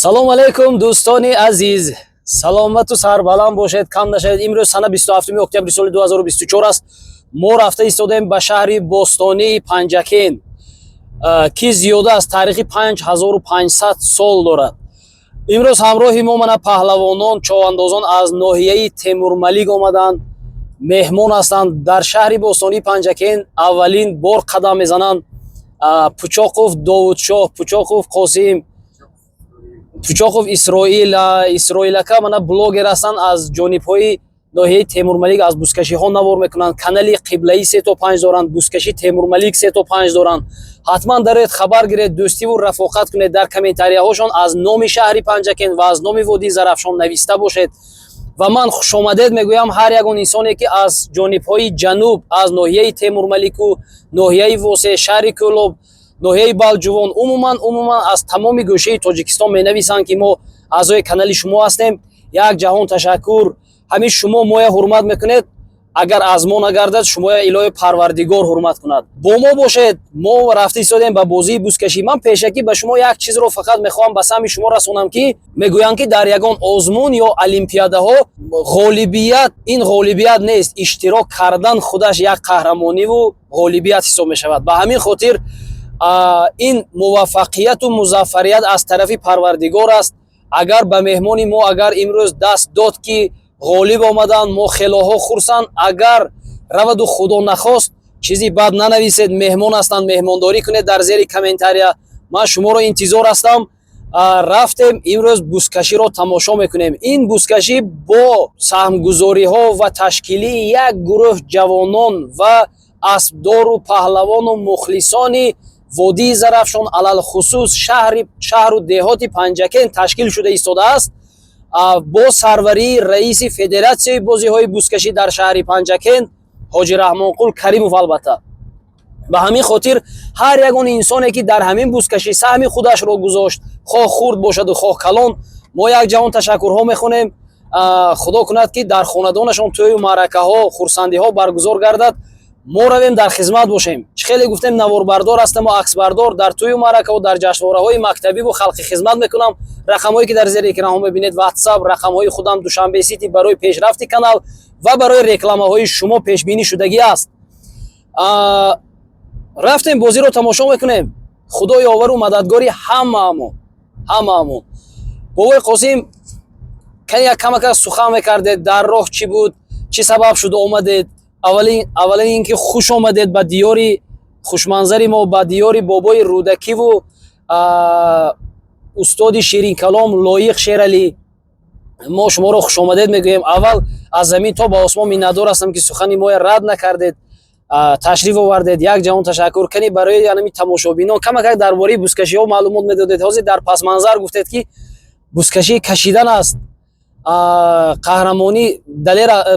салому алайкум дӯстони азиз, саломату сарбаланд бошед, кам нашавед. Имрӯз сана 27 октябри соли 2024 аст. Мо рафта истодем ба шаҳри бостонии Панҷакен ки зиёда аз таърихи 5500 сол дорад. имрӯз ҳамроҳи мо мана паҳлавонон, човандозон аз ноҳияи Темурмалик омаданд, меҳмон ҳастанд. Дар шаҳри бостонии Панҷакен аввалин бор қадам мезананд Пучоқов Довудшоҳ, Пучоқов Қосим, Пучоқов Исроилака мана блогер ҳастанд, аз ҷонибҳои ноҳияи Темурмалик аз бузкашиҳо навор мекунанд. Канали Қиблаи 3-5 доранд, бузкаши Темурмалик 3-5 доранд. ҳатман дароед хабар гиред, дӯстиву рафоқат кунед, дар комментарияҳошон аз номи шаҳри Панҷакен ва аз номи Водии Зарафшон нависта бошед. Ва ман хушомадед мегӯям ҳар ягон инсоне ки аз ҷонибҳои ҷануб, аз ноҳияи Темурмалику, ноҳияи Восеъ, шаҳри Кӯлоб, ноҳияи Балҷувон, умуман аз тамоми гӯшаи Тоҷикистон менависанд ки мо аъзои канали шумо ҳастем. Як ҷаҳон ташаккур. Ҳамин шумо моя ҳурмат мекунед. Агар аз мо нагардад, шумоя илоҳи Парвардигор ҳурмат кунад. Бо мо бошед. Мо рафта истодем ба бозии бузкашӣ. Ман пешакӣ ба шумо як чизро фақат мехоҳам ба сами шумо расонам ки мегӯянд ки дар ягон озмун ё олимпиадаҳо ғолибият ин ғолибият нест, иштирок кардан худаш як қаҳрамониву ғолибият ҳисоб мешавад. Ба ҳамин хотир ин муваффақияту музаффарият аз тарафи Парвардигор аст. Агар ба меҳмони мо агар имрӯз даст дод ки ғолиб омаданд, мо хелоҳо хурсанд. Агар раваду худо нахост чизи бад нанависед, меҳмон ҳастанд, меҳмондорӣ кунед дар зери комментария. Ман шуморо интизор ҳастам. Рафтем имрӯз бузкаширо тамошо мекунем. Ин бузкашӣ бо саҳмгузориҳо ва ташкилии як гурӯҳ ҷавонон ва аспдору паҳлавону мухлисони Водии Зарафшон, алалхусус шаҳру деҳоти Панҷакен ташкил шуда истодааст бо сарварии раиси Федератсияи бозиҳои бузкашӣ дар шаҳри Панҷакен Ҳоҷи Раҳмонқул Каримов. Албатта ба ҳамин хотир ҳар ягон инсоне ки дар ҳамин бузкашӣ саҳми худашро гузошт, хоҳ хурд бошаду хоҳ калон, мо як ҷаҳон ташаккурҳо мехонем. Худо кунад ки дар хонадонашон тӯю маъракаҳо, хурсандиҳо баргузор гардад. Мо равем дар хизмат бошем. Чӣ хеле гуфтем наворбардор ҳастему аксбардор дар тӯю маъракаҳо, дар ҷашнвораҳои мактабиву халқӣ хизмат мекунам. Рақамҳое ки дар зери экранҳо мебинед, WhatsApp рақамҳои худам Душанбе Сити барои пешрафти канал ва барои рекламаҳои шумо пешбинӣ шудагӣ аст. Рафтем бозиро тамошо мекунем. Худои овару мададгори ҳамаамон. Бобои Қосим кани як камака сухан мекардед, дар роҳ чӣ буд, чӣ сабаб шуд омадед? Аввалин ин ки хуш омадед ба диёри хушманзари мо, ба диёри бобои рӯдакиву устоди ширинкалом Лоиқ Шералӣ. Мо шуморо хушомадед мегӯем. Аввал аз замин то ба осмон миннатдор ҳастам ки сухани моя рад накардед, ташриф овардед. Як ҷаҳон ташаккур. Кани барои янами тамошобинон камакак дар бораи бузкашиҳо маълумот медодед. Ҳозир дар пасманзар гуфтед ки бузкашии кашидан аст, қаҳрамонӣ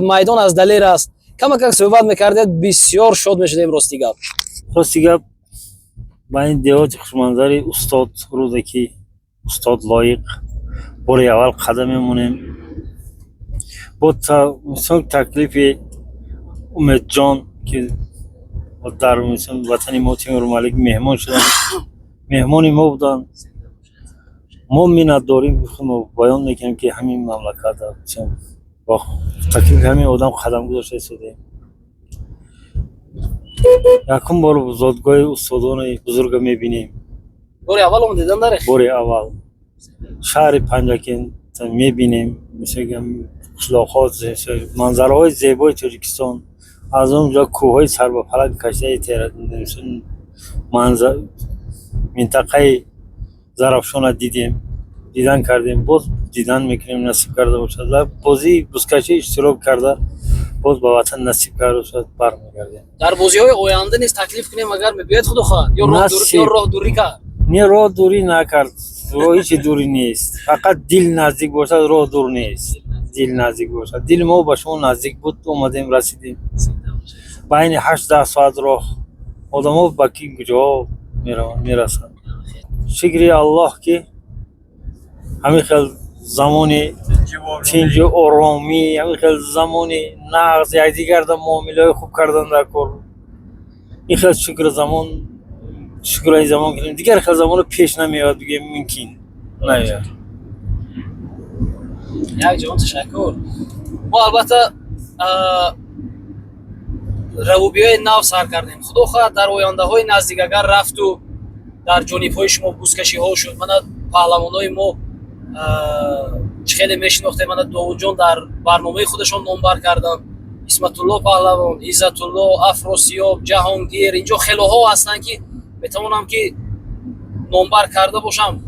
майдон аз далер аст. Камакак суҳбат мекардед, бисёр шод мешудем. Рости гап ба ин деҳоти хушманзари устод рӯдаки устод Лоиқ бори аввал қадам мемонем. бо таклифи Умедҷон ки дар ватани мо Темурмалик меҳмон шуданд, меҳмони мо буданд. Мо миннатдорӣ баён мекунем ки ҳамин мамлакат бо таклифи ҳамин одам қадам гузошта истодем. Якум бор зодгоҳи устодони бузурга мебинем. Бори аввал омадедан дар бори аввал шаҳри Панҷакен мебинем. қишлоқҳо, манзараҳои зебои Тоҷикистон, аз он ҷо кӯҳҳои сарбафалак каштаи минтақаи Зарафшона дидан кардем. Боз дидан мекунем, насиб карда бошад ва бозии бузкашӣ иштирок карда боз ба ватан насиб карда бошад бармегардем. Дар бозиҳои оянда низ таклиф кунем агар мебиёед худо хоҳад ё роҳдурӣ кард. Не роҳдурӣ накард, роҳ ҳичи дурӣ нест. Фақат дил наздик бошад, роҳ дур нест. Дил наздик бошад. Дили мо ба шумо наздик буд, омадем расидем. Байни 8-10 соат роҳ одамо ба ки куҷоҳо мерасанд. Шукри Аллоҳ ки ҳамин хел замони тинҷу оромӣ, ҳамин хел замони нағз, якдигарда муомилаҳои хуб кардан дар кор. ин хел шукраи замон кунем. Дигар хел замоно пеш намеояд, бигем мумкин намеояд. یک جان تشکر. ما البته روبیای نو سر کردیم. خدا خواهد در آینده های نزدیک اگر رفت و در جانب های شما بوسکشی ها شد، من پهلوان های ما خیلی میشناختیم. من داوود جان در برنامه خودشان نامبر کردن، اسمت الله پهلوان، عزت الله، افراسیاب، جهانگیر، اینجا خیلی ها هستن که میتونم که نامبر کرده باشم.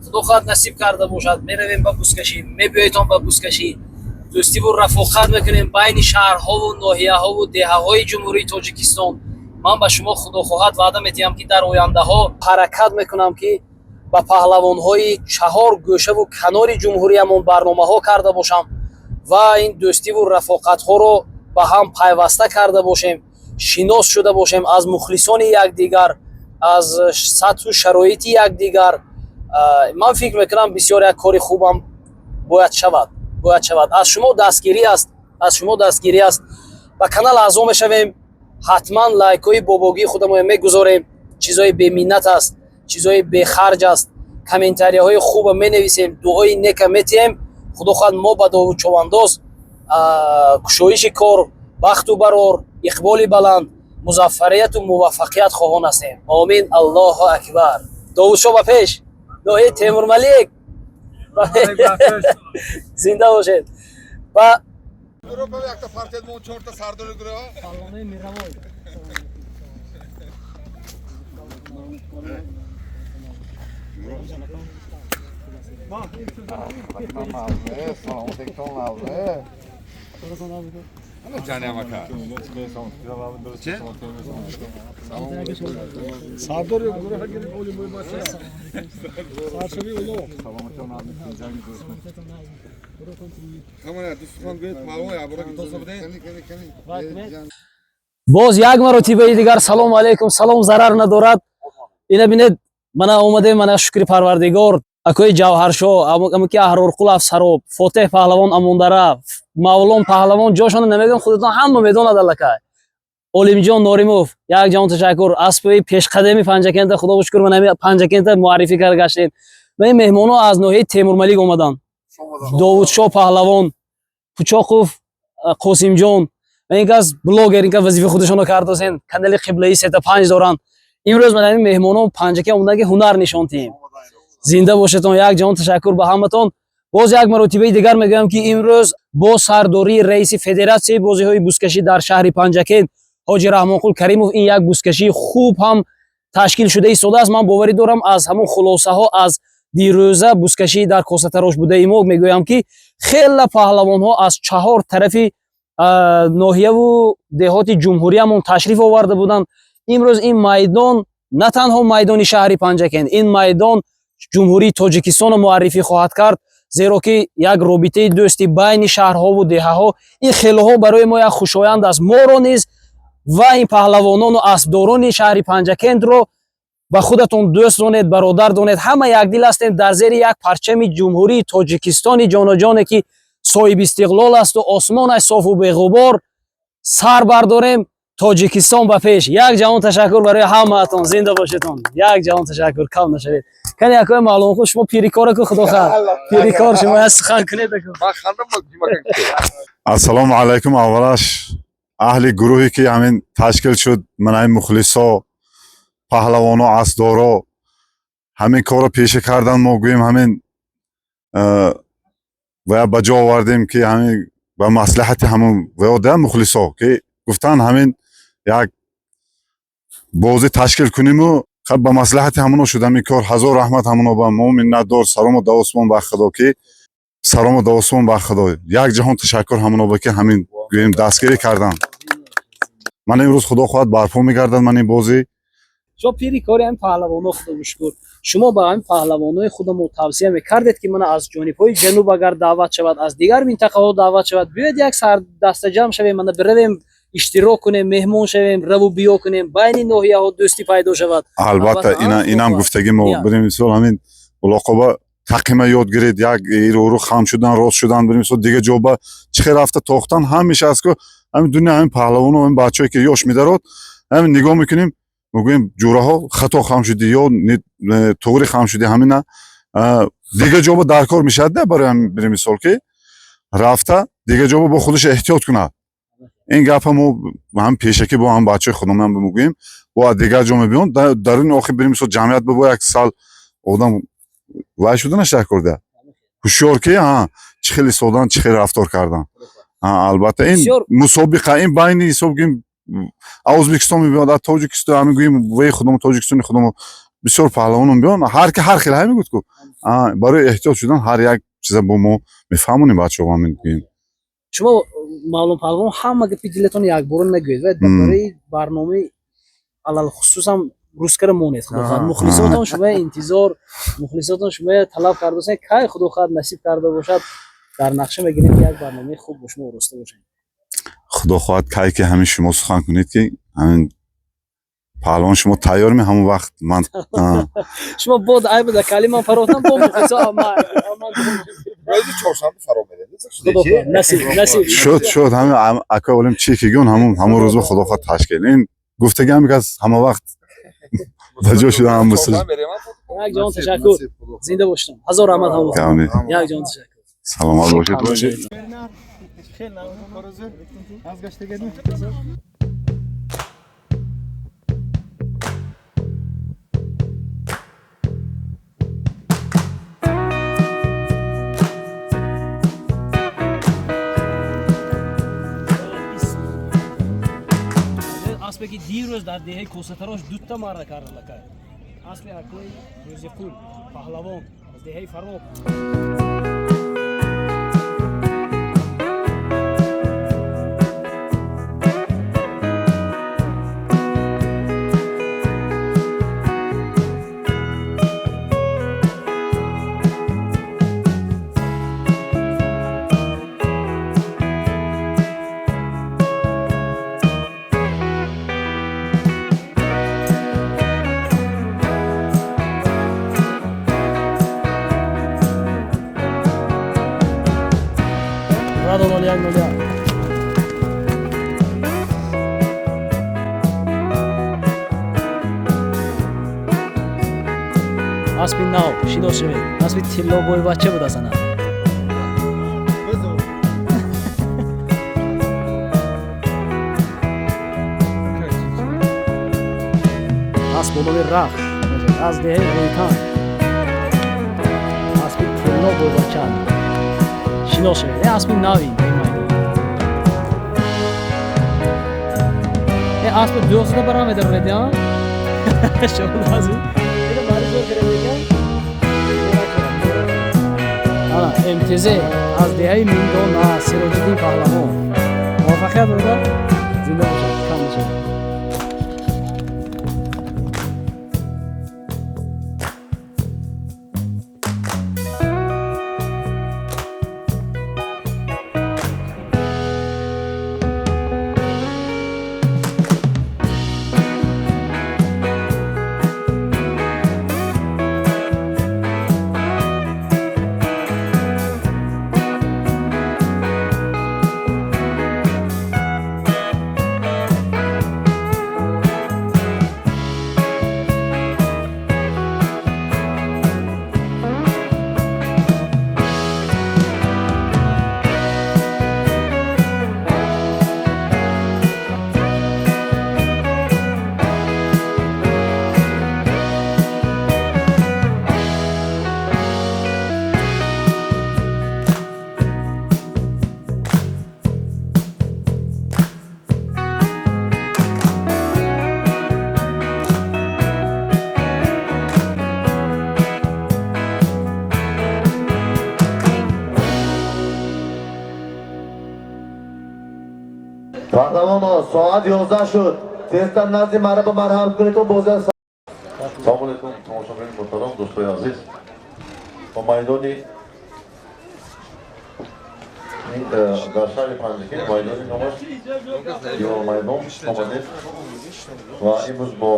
خدا خواهد نصیب کرده باشد میرویم به بوسکشی، میبیایتان به بوسکشی، دوستی و رفاقت میکنیم بین شهرها و ناحیه ها و دهه های جمهوری تاجیکستان. من به شما خدا خواهد وعده میدم که در آینده ها حرکت میکنم که با پهلوان های چهار گوشه و کنار جمهوری همون برنامه ها کرده باشم و این دوستی و رفاقت ها رو با هم پیوسته کرده باشیم، شناس شده باشیم از مخلصان یکدیگر، از سطح و شرایط یکدیگر. من فکر میکنم بسیار یک کاری خوبم باید شود. از شما دستگیری است و کانال اعضا میشویم. حتما لایک های باباگی خودمون میگذاریم، چیزای بی منت است، چیزای بی خرج است، کامنتاری های خوب می نویسیم، دعای نیک میتیم. خدا خواهد ما با داوود چوانداز کشایش کار، بخت و برار، اقبال بلند، موفقیت و موفقیت خواهان هستیم. آمین. الله اکبر. داوود شو با پیش. دایی تیمور ملیک زنده باشید. و Europa ve yakta parti edme 14'te Sardar Güreva. Sardar Güreva gelip oyun boyu başlar. Sarşavi oyun. باز یک مرتبه دیگر سلام علیکم. سلام ضرر ندارد. اینا بینید من اومده، من شکر پروردگار اکوی جوهرشو، اما که احرارقل افسراب، فاتح پهلوان اموندره، مولان پهلوان جاشون نمیگم، خودتون همه میدونید الکه. علیم جان نوریموف یک جان تشکر. اسبی پیش قدمی پنجکند خدا شکر من پنجکند معرفی کرد گشتیم. من مهمونا از ناحیه تیمور ملیک اومدن. داوود شاه پهلوان، پوچاقوف قاسم جان، این از بلاگر این که وظیفه خودشون رو کردن، کانال قبله 35 دارن. امروز من این مهمونا پنجکی اومدن که هنر نشون دهیم. زنده باشتون. یک جان تشکر به همتون. باز یک مرتبه دیگر میگم که امروز با سرداری رئیس فدراسیون بازی‌های بوسکشی در شهر پنجکین حاجی رحمانقل کریموف این یک بوسکشی خوب هم تشکیل شده ایستاده است. من باوری دارم از همون خلاصه ها از دیروزه بوسکشی در کوسه تراش بوده ایمو میگویم که خیلی پهلوان ها از چهار طرف ناحیه و دهات جمهوری همون تشریف آورده بودن. امروز این میدان نه تنها میدان شهر پنجکین، این میدان جمهوری تاجیکستان معرفی خواهد کرد، زیرا که یک رابطه دوستی بین شهرها و دهه ها این خیلی ها برای ما یک خوشایند است. ما را نیز و این پهلوانان و اسبداران شهر پنجکین رو با خودتون دوست دونید، برادر دونید، همه یک دل هستیم در زیر یک پرچم جمهوری تاجیکستان جان جانه که صاحب استقلال است و آسمان صاف و بی‌غبار سر برداریم. تاجیکستان به پیش. یک جهان تشکر برای همه‌تون. زنده باشیدون. یک جهان تشکر. کم نشوید. کنی اکوی معلوم خود شما پیری کار کو خدا خیر. پیری کار شما از سخن کنید. السلام علیکم. اولش اهل گروهی که همین تشکیل شد، من مخلصا پهلوانا اسدارا همین کارو پیش کردن، ما گوییم همین و به جا آوردیم که همین به مصلحت همون و مخلصا که گفتن همین یک بازی تشکیل کنیم و خب به مصلحت همونو شد. همین کار هزار رحمت همونو به ما منتدار. سلام و دعوسمان به خدا که سلام و دعوسمان به خدا. یک جهان تشکر همونو به که همین گوییم دستگیری کردن. من امروز خدا خواهد برپا میگردن من این بازی. شما پیری کاری هم پهلوانا خدا بشکر. شما با هم پهلوانای خودمون توصیه میکردید که من از جانب‌های جنوب اگر دعوت شود، از دیگر منطقه ها دعوت شود، بیاید یک سر دست جمع شویم، من برویم اشتراک کنیم، مهمون شویم، رو بیا کنیم، بین ناحیه ها دوستی پیدا شود. البته اینم گفتگی ما بریم مثلا همین ملاقات تقیمه یاد گرفت، یک رو خام شدن، راست شدن، بریم مثلا دیگه جوبا چه رفته تاختن همیشه است که همین دنیا همین پهلوان و همین بچه‌ای که یاش میدارد همین نگاه میکنیم میگویم جوره ها خطا خام شده یا توری خام شده، همین دیگه جوبا در کار میشه ده برای همین بریم مثال که рафта дигар ҷо бо худаш эҳтиёт кунад. Ин гапа мо ҳам пешакӣ бо ҳам бачаи худамон мегӯем. Бо дигар ҷо мебиён даруни охир бирем мисол ҷамъият бо як сал одам вай шуда нашак курда. Ҳушёр ки чӣ хеле истодан, чӣ хеле рафтор кардан. Албатта ин мусобиқа ин байни ҳисоб гӯем Ӯзбекистон мебиёд, Тоҷикистон ҳам мегӯем ваи худамон Тоҷикистони худамон бисёр паҳлавонон мебиён. Ҳар ки ҳар хел ҳай мегӯд ку. Барои эҳтиёт шудан ҳар як чиза бо мо мефаҳмонем бачаҳо ҳам мегӯем. шумо маълум паҳлавон ҳама гапи дилатон якбора нагӯед ва дар бораи барномаи алалхусусам рӯзкара монед. Худохоҳад мухлисотон шумо интизор, мухлисотон шумо талаб кардасен кай худохоҳад насиб карда бошад дар нақша мегирем як барномаи хуб бо шумо ороста бошем. Худо хоҳад кай ки ҳамин шумо сухан кунед ки ҳамин паҳлавон шумо тайёр ме ҳамон вақт ман шумо бод айбада калиман фаротам бо мухлисо рӯзи чоршанбе фаро меред. шуд ҳамин ака олим чӣ ки гӯн ҳамон рӯз ба худо хоҳад ташкил. Ин гуфтагиам ки аз ҳама вақт ба ҷо шуда ҳам мусл. як ҷон ташаккур. Зинда бошед. ҳазор раҳмат ҳам. Як ҷон ташаккур. Саломат бошед. аспе ки дирӯз дар деҳаи косатарош дутта марра кардалакай. Аспи акои рӯзиқул паҳлавон аз деҳаи Фароб. аспи нав шинос шавед. Аспи тиллобойвача буд асана. асп бо номи Раф аз деҳаи Рӯйтан. аспи тиллобойвача шинос шавед. аспи нави аспи дӯзда барам медаронед я? Шумо лазим МТЗ аз деҳаи Миндон Сироҷиддин Паҳлавон. Муваффақият бода. Зинда бошад. Кам бошад. Pahlavon soat 11 shud. Tezdan nazdi marhaba marhamat kuned to bozar. Assalomu alaykum tomoshabin muhtaram do'stlar aziz. Va maydoni در شهر پنجکین مایدانی نامش دیوار مایدان آمده و امروز با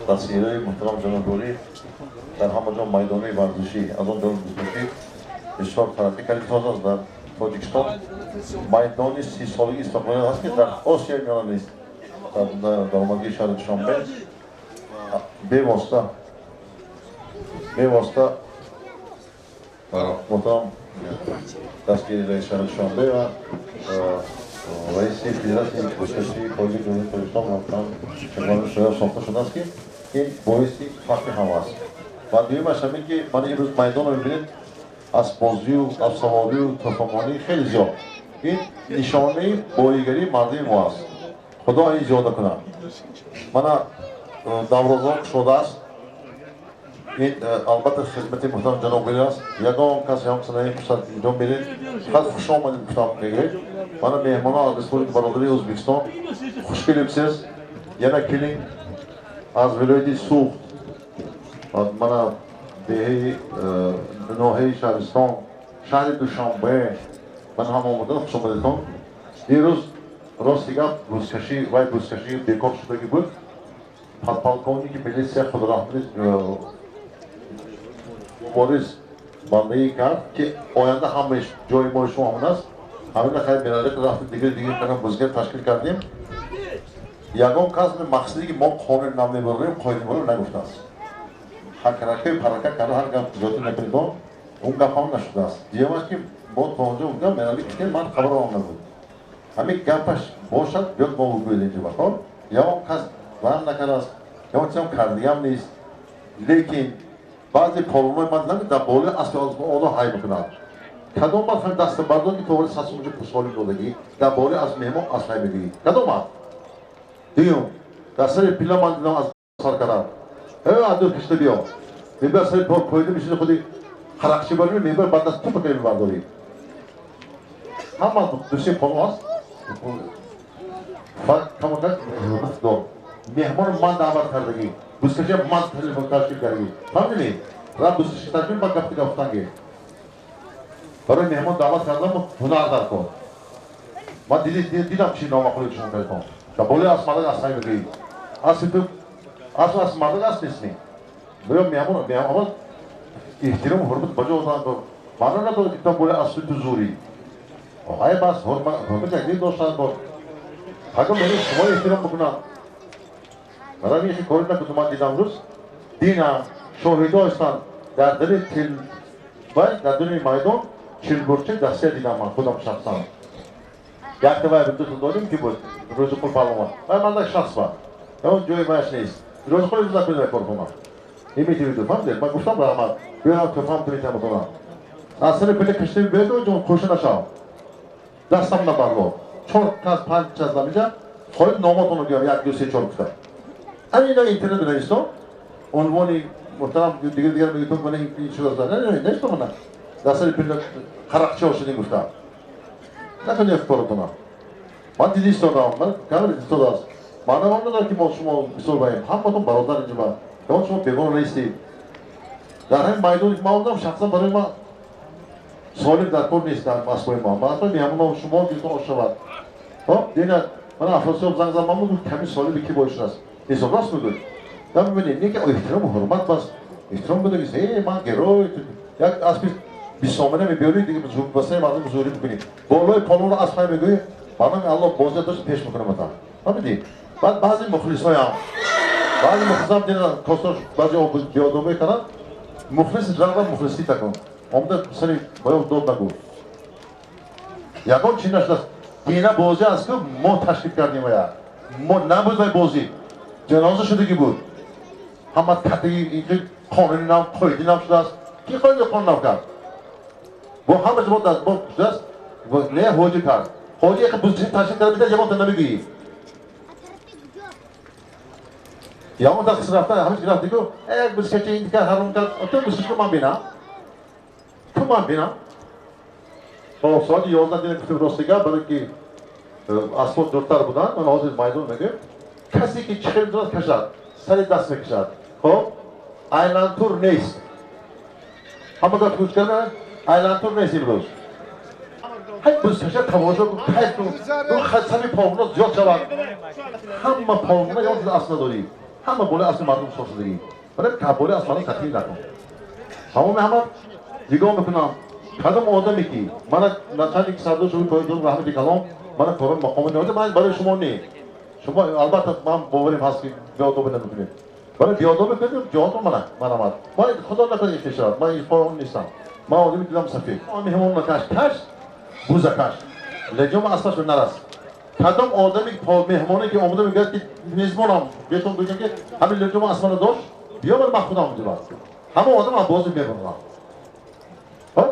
تصویرهای محترم جناب دوری در همه جا مایدانی ورزشی از آن دور بزرگی بسیار ترقی کردید. تازه در تاجیکستان مایدانی 30 سالگی استقلالی هست که در آسیای میانه نیست. در درآمدگی شهر دوشنبه به واسطه محترم دستگیر رئیس شهرشنبه و رئیس فدراسیون بازکشی پاییز جمهوری تاجیکستان محترم شمال شایان ساخته شده است که این باعثی فقط هم است. و دویمش همین که من امروز میدان رو میبینید از بازی و از سواری و تفاهمی خیلی زیاد. این نشانه بایگری مردم ما است. خدا این زیاده کنه. من دورازان شده است. این البته خدمت محترم جناب ولی است. یگان کسی هم سنایی فرصت انجام میدید. خیلی خوش آمدید گفتم میگه. من مهمان از رسپولیک برادری ازبکستان خوشگل بسیز. یعنی کلینگ از ولایت سوخت. من دهی نوحه شهرستان شهر دوشنبه من هم آمدم خوش آمدیدم. دیروز راستیگه روزکشی و روزکشی بیکار شدگی بود. پالکونی که میلیسیا خود رحمت مبارز بندگی کرد که آینده همش جای ما شما همون است. همین خیلی بنابراین که رفت دیگه کنم بزرگ تشکیل کردیم. یگان کس مقصدی که ما قانون نام نمیبریم قاعده رو نگفته است. حرکت پرکه کرده هر گام زیادی نکنید اون گپ نشده است. دیگه که با تا اونجا بودم بنابراین که من خبر آمده بود. همین گپش باشد بیاد ما بگوییم اینجا بخور. یا کس وام نکرده است. یا چیزی کردیم نیست. لیکن بعضی پالونای من دیدم در بالا اصل آنها های میکنند. کدام بار هم دست بردار که طور ساس مجبور پسولی دادگی در بالا از مهمان اصل میگی. کدام بار؟ دیگه دست پیلا من دیدم از سر کردم. عدو کشته بیا. میبر سر پا کویده میشه خودی خرقچی باری میبر بعد از تو بکنی میبرداری. همه دوستی پالون هست. فرق کمونده دار. مهمان من دعوت کردگی. بسکشی من تلفن تشکیل کردگی. فهمیدی؟ را بسکشی تشکیل با گفتگی. برای مهمان دعوت کردم هنر در کن. من دیدم چی نامخوری شما کردم. در بالی اسمانه اصلا میگی. اصلا تو اصلا اسمانه است نیستی. برای مهمان احترام حرمت بجا اوزان کن. مانو نداره که تا بالی اصلا تو زوری. آهای باز حرمت اگری دوستان کن. اگر میری شما احترام بکنم. برای میشه کاری نکن من دیدم روز. دینا شاهدا هستند در دل تل باید در دل میدان چلگورچه دسته دیدم من خودم شخصا. یک دفعه بودتون داریم که بود روز پول پالوما. من در شخص با. اون جوی باش نیست. روز پول روز نکنه کار کنم. این میتونی تو فهم دید. من گفتم برام بیام تو فهم کنی تام کنم. اصلا پله کشتی بیاد و خوش نشام. دستم نبردم. چهار کاس پنج چیز نمیشه. خود ناماتونو بیام یک دو سه چهار گفتم. همین اینترنت نیست. عنوانی محترم دیگه میگه تو من این چیزا زدن نه نیست من. دست پیله خرقچه هاشونی گفتم. نکنی اختیار کنم. من دیدی استادم من کامل استاد است. مانم نداره که ما شما بسیار بایم. هم با تو برادر اینجا با. شما بیگان نیستی. در همین میدانی که ما بودم شخصا برای ما سوالی در کار نیست در مسئله ما. مثلا میامون شما دیگه آشواد. ها دیگه من افراسیاب زنگ زدم من کمی سوالی به کی بایش است. نیست راست میگه. دم ببینید اینکه احترام و حرمت بس احترام بده که من گروه یک اسب 20 تومنه میبری دیگه واسه مردم زوری میکنید. بالای قانون رو اصلا میگوی مردم الله بازه داشت پیش میکنه مثلا. فهمیدی؟ بعد بعضی مخلصای هم بعضی مخلصام دیدن کاستاش بعضی بیادو میکنن مخلص جنگا مخلصی تکن. آمده سری باید داد نگو. یکان چی نشد اینه بازی است که ما تشکیل کردیم یا ما نبود بای بازی جنازه شده کی بود. همه تقیی اینکه قانونی نام قایدی نام شده است. کی قاید قانون نام کرد؟ با همه جواب داد با دست و نه حاجی کرد. حاجی که بزرگی تشکیل کرده میده جواب نمیگی. یا اون دست رفته همین رفته که یک بزرگی این که هرون کرد تو بزرگی من بینم. تو من بینم. با سال 11 دیگه گفتم راستیگه برای که اسباب دورتر بودن من حاضر میدون میگه کسی که چهل درست کشد سر دست میکشد خب ایلند تور نیست همه داد گوش کرده ایلند تور نیست امروز های بزرگشه تماشا کن های تو خدسمی پاونا زیاد شود همه پاونا یاد اصلا داری همه بوله اصلا مردم سوش داری برای که بوله اصلا تطریل نکن همه دیگاه میکنم کدام آدمی که من نچندی که سردوش روی پایدون رحمتی کلام من کارم مقام نمیده من برای شما نه شما البته من باوریم هست که بیادو بده میکنید برای بیادو بکنیم جهات من آمد من خدا نکنه این فشارت من این فارم نیستم من آدمی دیدم سفید آمی همون نکش کش بوزه کش لجوم اصلاش به نرس کدام آدمی که مهمانی که آمده میگه که میزبانم بهتون بگم که همین لجوم اصلا داشت بیا من خودم میدونم همه آدم هم بازی میبرم خب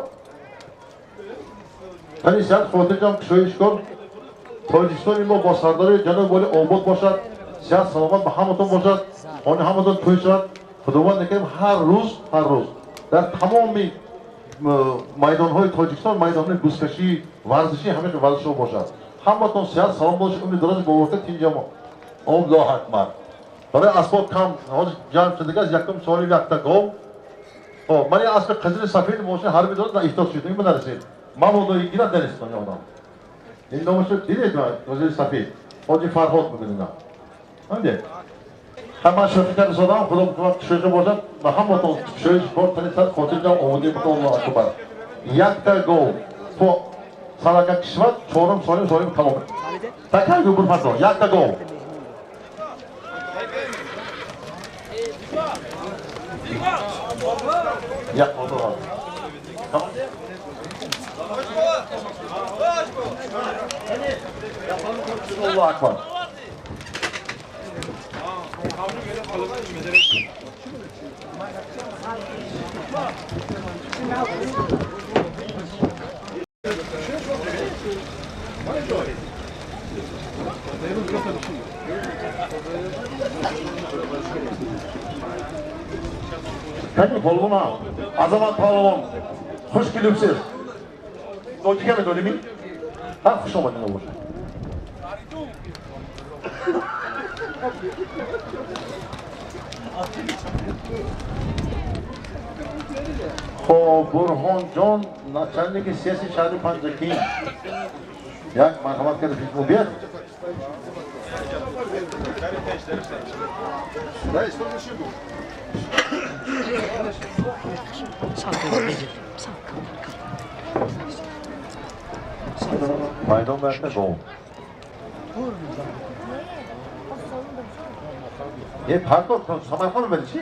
همین سر خاطر جام کشویش کن تاجیکستان ما با سردار جناب والی آباد باشد صحت سلامت به همتون باشد آن همتون توی شد خداوند نکنیم هر روز در تمام میدان‌های تاجیکستان میدان‌های گوسکشی ورزشی همه ورزش باشد همتون صحت سلام باشید امید دراز با وقت اینجا ما الله اکبر برای اسباب کم جمع شده است یکم سوالی یک تا گاو خب من یه اسب قزل سفید ماشین حربی دارد نه احتاج شد این من نرسید من بودایی گیرد دنستان آدم این نامش رو دیدید من قزل سفید حاجی فرهاد بودید همینه همه شوخی کرد سادم خدا بکنم شوخی باشد و همتون شوخی کار تنید سر خاطر جمع آموده بکن الله اکبر یک تا گاو تو سالکه کشور چهارم سالیم کلام تکر گو برفت رو یک تا گاو یک تا الله اکبر Peki polvona, azamat pavlon, hoş gülümsüz. Logika mı öyle mi? Ha, hoş olmadın olur. خب برهان جان نچندی که سیاسی شهر پنجکی یک مرحمت کرده پیش مو بیاد مایدان برده گو یه پردار کن سامر خانم بری چی؟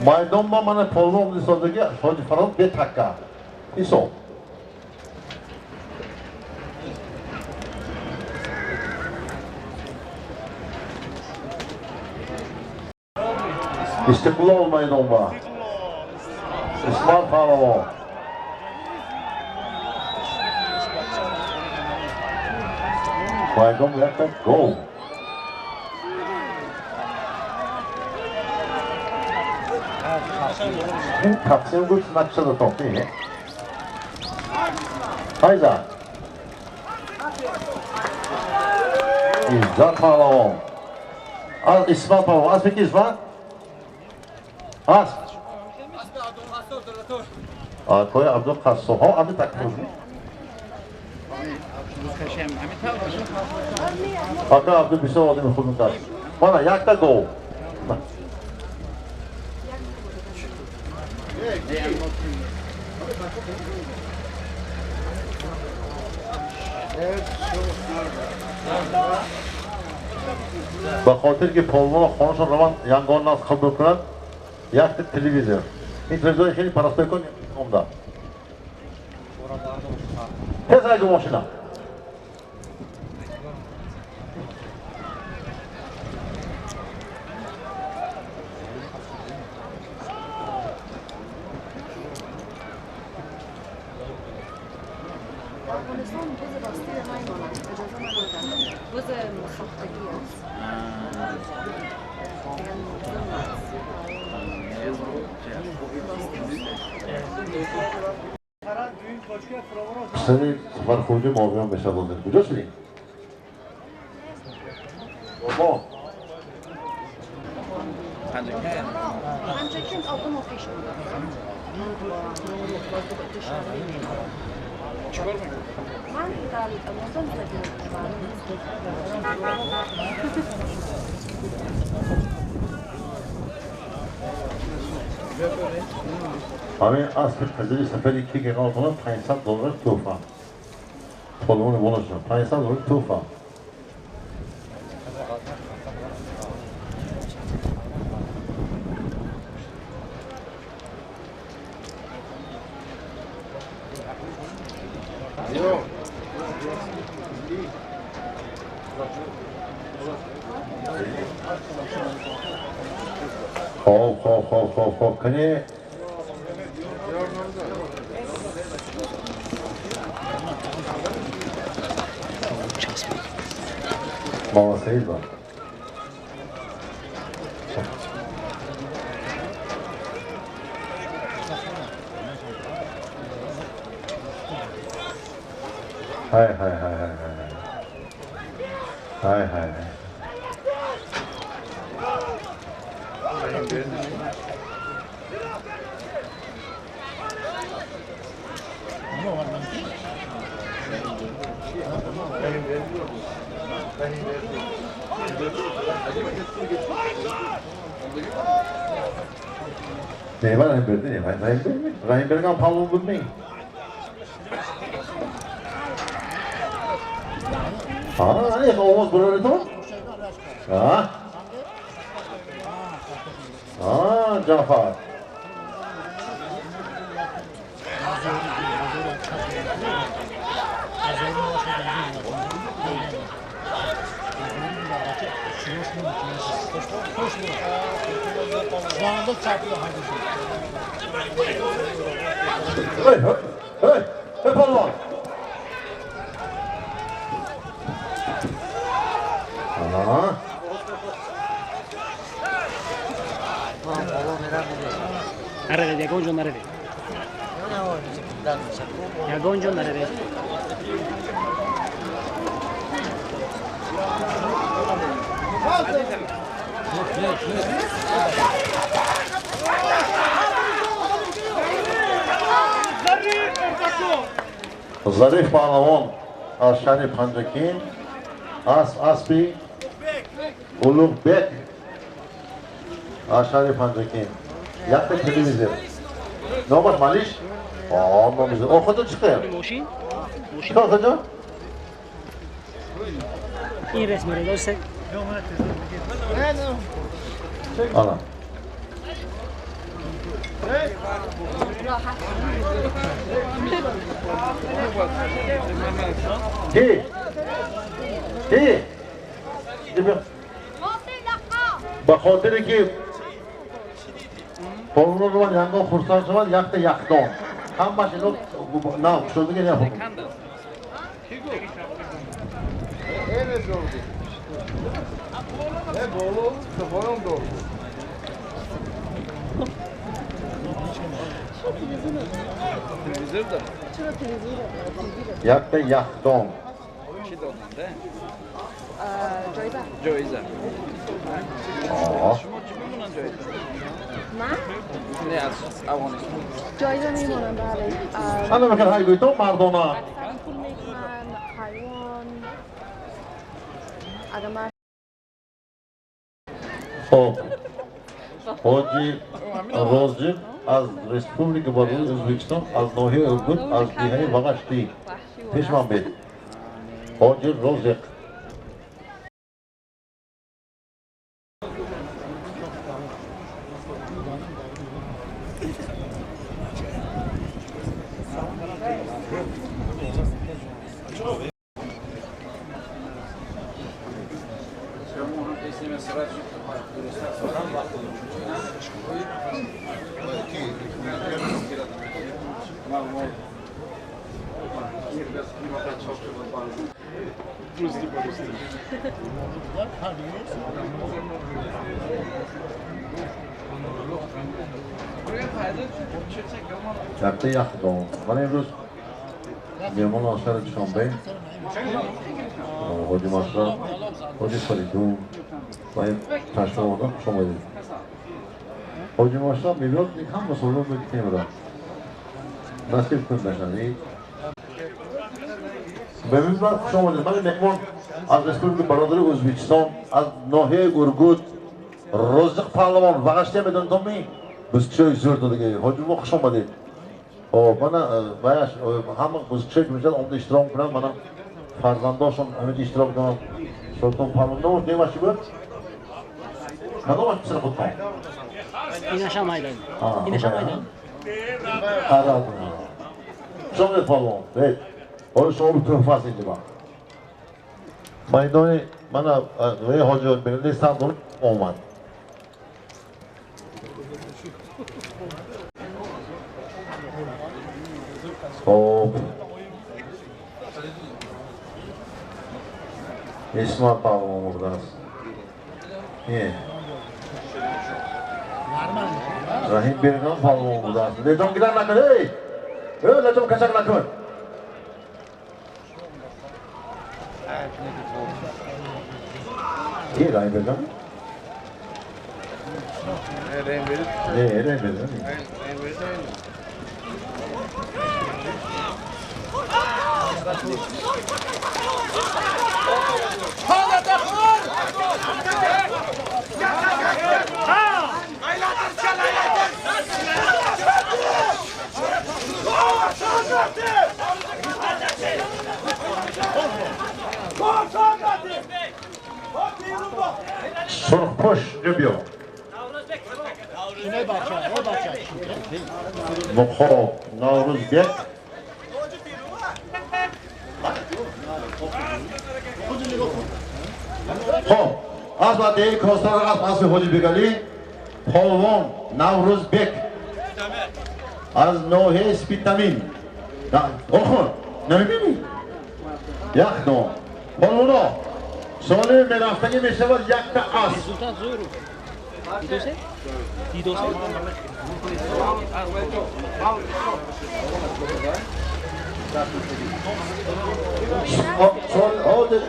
مایدان با من پولون دیسادگی حاجی فراد به تکه ایسو İstiklal Meydanı'nda İsmail Pavlov Meydan yaklaşık gol Bu kapsayı güç nakşadı top değil mi? Hayda İzzat Pavlov Al İsmail Pavlov Az peki İsmail? هست توی عبدالقصه ها همه تکمیل آقا عبدال بیشتر آدم خودم دست مانا یک تا گو به خاطر که پولوان خانشان روان ینگان ناز خبر کنند یک تلویزیون این تلویزیون خیلی پرستای کنیم اوندا تز اگه ماشینا سری سفر خروجی معاویان بشه بازه کجا شدیم؟ بابا پنجکین آقا مفیشون من در مصر همین اصل قضیه سفری که اقامت کنم $500 توفه پولون بونشون $500 توفه خوب کنی بابا سعید با های Ne var Rahim Bey değil mi? Rahim Bey'in pavlonu bulmayın. Ne olmaz burada tamam? Cafer. Hey palvan. Nerede? Yagonco nerede? Yagonco nerede? Zarif Pahlavon az Sharif Panjakin, Aspi Ulug'bek az Sharif Panjakin. Yakta televizyon. Ne olmuş Maliş? Olmamış. Okudu çıkıyor. Moşin? Çıkıyor okudu. این رسم رو درسته؟ Ana. Ki. بخاطر که پرونو رو یانگو خورسان شد یخت یختان هم باشه لو نه شده که نه یخت یختان جایزه من؟ نه از افغانستان جایزه میمونم بله انا میگم های گویتو مردونه پول میکنم حیوان اگر من خب حاجی روزی از رسپوبلیک بلوچستان ازبکستان از ناحیه ارگون از دیهه وغشتی پیشمان بید حاجی روزق شرطه یخدان من امروز میمان آشار شنبه حاجی مصرف حاجی فریدون و این تشتر آمدن خوش آمدید حاجی مصرف میلیارد هم مسئولون بگیتیم را نصیب کن نشنید ببینید من خوش آمدید من مهمان از رسپوبلیک برادری ازبکستان از ناحیه ارگود رزق پهلوان وغشتی میدونتون می بزرگی زور داده حاجی ما خوش آمدید من باید همه بزرگی میشد اون اشتراک کنم من فرزنداشون همه اشتراک کنم سلطان پهلوان نمود نیمشی بود کدامش بسر خود کنم اینش هم ایدن اینش هم ایدن آره شما پهلوان حالا شما به تحفه هستید با maydoni mana ve hoca belli İstanbul olmadı. Hop. İsmail Pavlov buradan. İyi. Rahim Birgan Pavlov buradan. Lecom gider nakın hey. Lecom kaçak nakın. İyi Rahim Birgan. Rahim Birgan. Surxposh Cibyo. Buxoro Navruzbek. Xo'p, asbatdagi kostar asli Hojibegali Polvon Navruzbek. Az nohe spitamin. Oxun, nima bilmaymi? Yaxno. Polvono. Soli merafdagi meshavar yakta as. Rezultat zo'r. Didose? Didose? Sol hozir.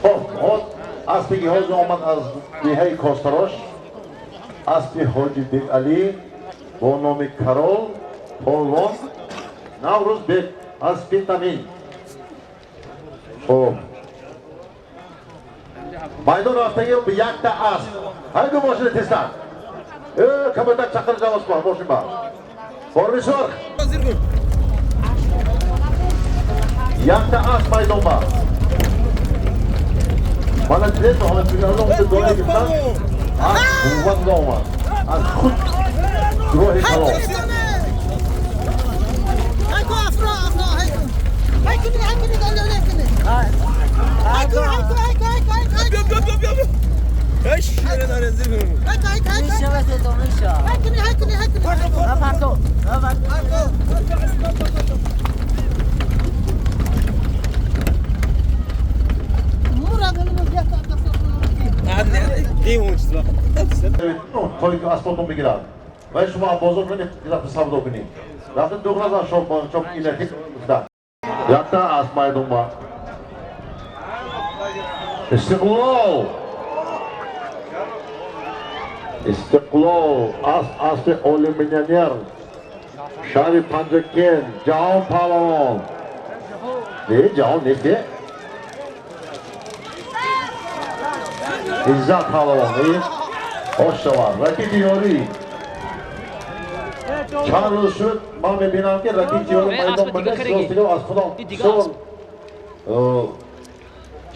Hop, asli hozir omad az Nihai Kostarosh. Asli Hojibek Ali, Bonomi Karol, Polvon, Navruzbek, Aspitamin. Hop. Maydon rafdagi bu yakta as. Haydi boshini tezdan. Kapitan chaqirjamiz bor, boshim bor. Bormi so'r. Yakta as maydon bor. Mana tez holatga olib do'la gitdan. Quvvat bo'lma. Az xud ro'yi qalon. هايكو افرا هايكو قال له لكن هايكو ايش انا انزل To'yga asfaltdan begilar. Va shu bozor bilan iqtidor savdo qiling. Rafin to'g'razan çok ileriki da. Yakta asmaydın var. İstiklal. İstiklal. Asli olimpiyatlar. Şarif Pancaken. Can Palon. Ne? Can ne? İzzat Palon. Hoş var. Rakip Yori. Charles Schmidt, Mame Binanke, rakip diyorum maydon bana sosluyor asfalon. Sol.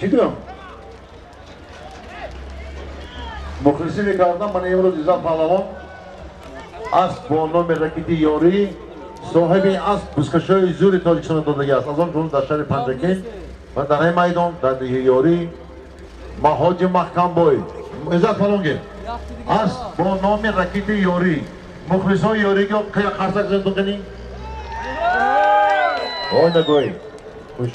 Çıkıyorum. Muhlisi Ricardo'dan bana Yavuz İzzat Pahlavan. As bu nomer rakibi Yori. Sahibi as Buskaşoy Zuri Tojikistan dodagi است. از آن جون داشتن پنجکین و در این میدان در یوری مهاجم محکم بوی عزت پالونگی از با نام رکیت یوری مخلصان یوری که قرصک زندو کنی اوی نگوی خوش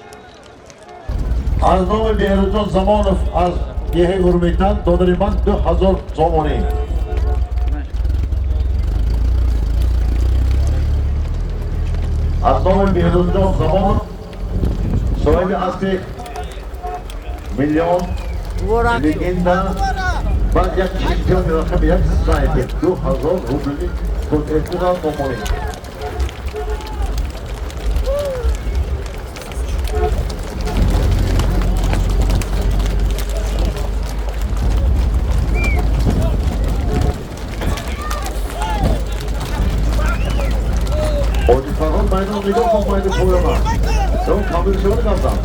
از نام بیروزان زمانов از یه ارمیتن دادری من 2000 زمانی از نام بیروزان زمان صاحب اصلی میلیون لگنده بعد یک چیمپیون رقم یک سایت 2000 روبلی خود اعتراض نمانی Odifakon maydan nigah olmaydı koyama. Son kombinasyonu kazan.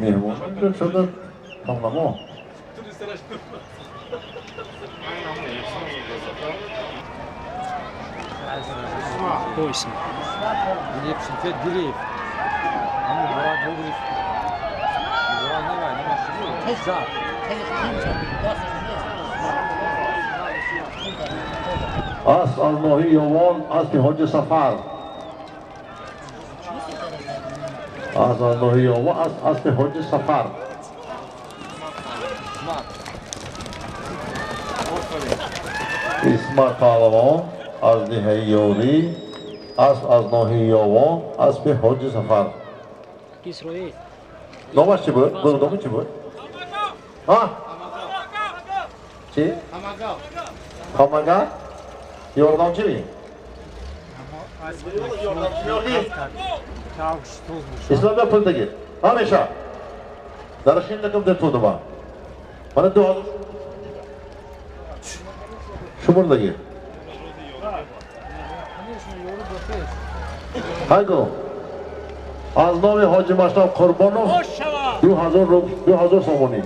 Mehmonlar götürdü. Tamam o. Bu isim. Dilip şifre dilip. Ama Murat Boğuz. Murat ne var? Ne var? As az Nohi Yovan, as bir Hoca Safar. Az Nohi Yovan, as bir Hoca Safar. İsmail Palavan, az Nihai Yori, az Nohi Yovan, as bir Hoca Safar. İsrail. Nomor çi bu? Bunu da mı çi bu? Ha? Çi? Kamaga. Yordamcı mı? İslam'da pılda gir. Hameşa. Darışın takım der tuğdu ba. Bana dua dur. Şumurda gir. Haygo. Az nomi Hacı Maşraf Kurbanov 2000 somoni.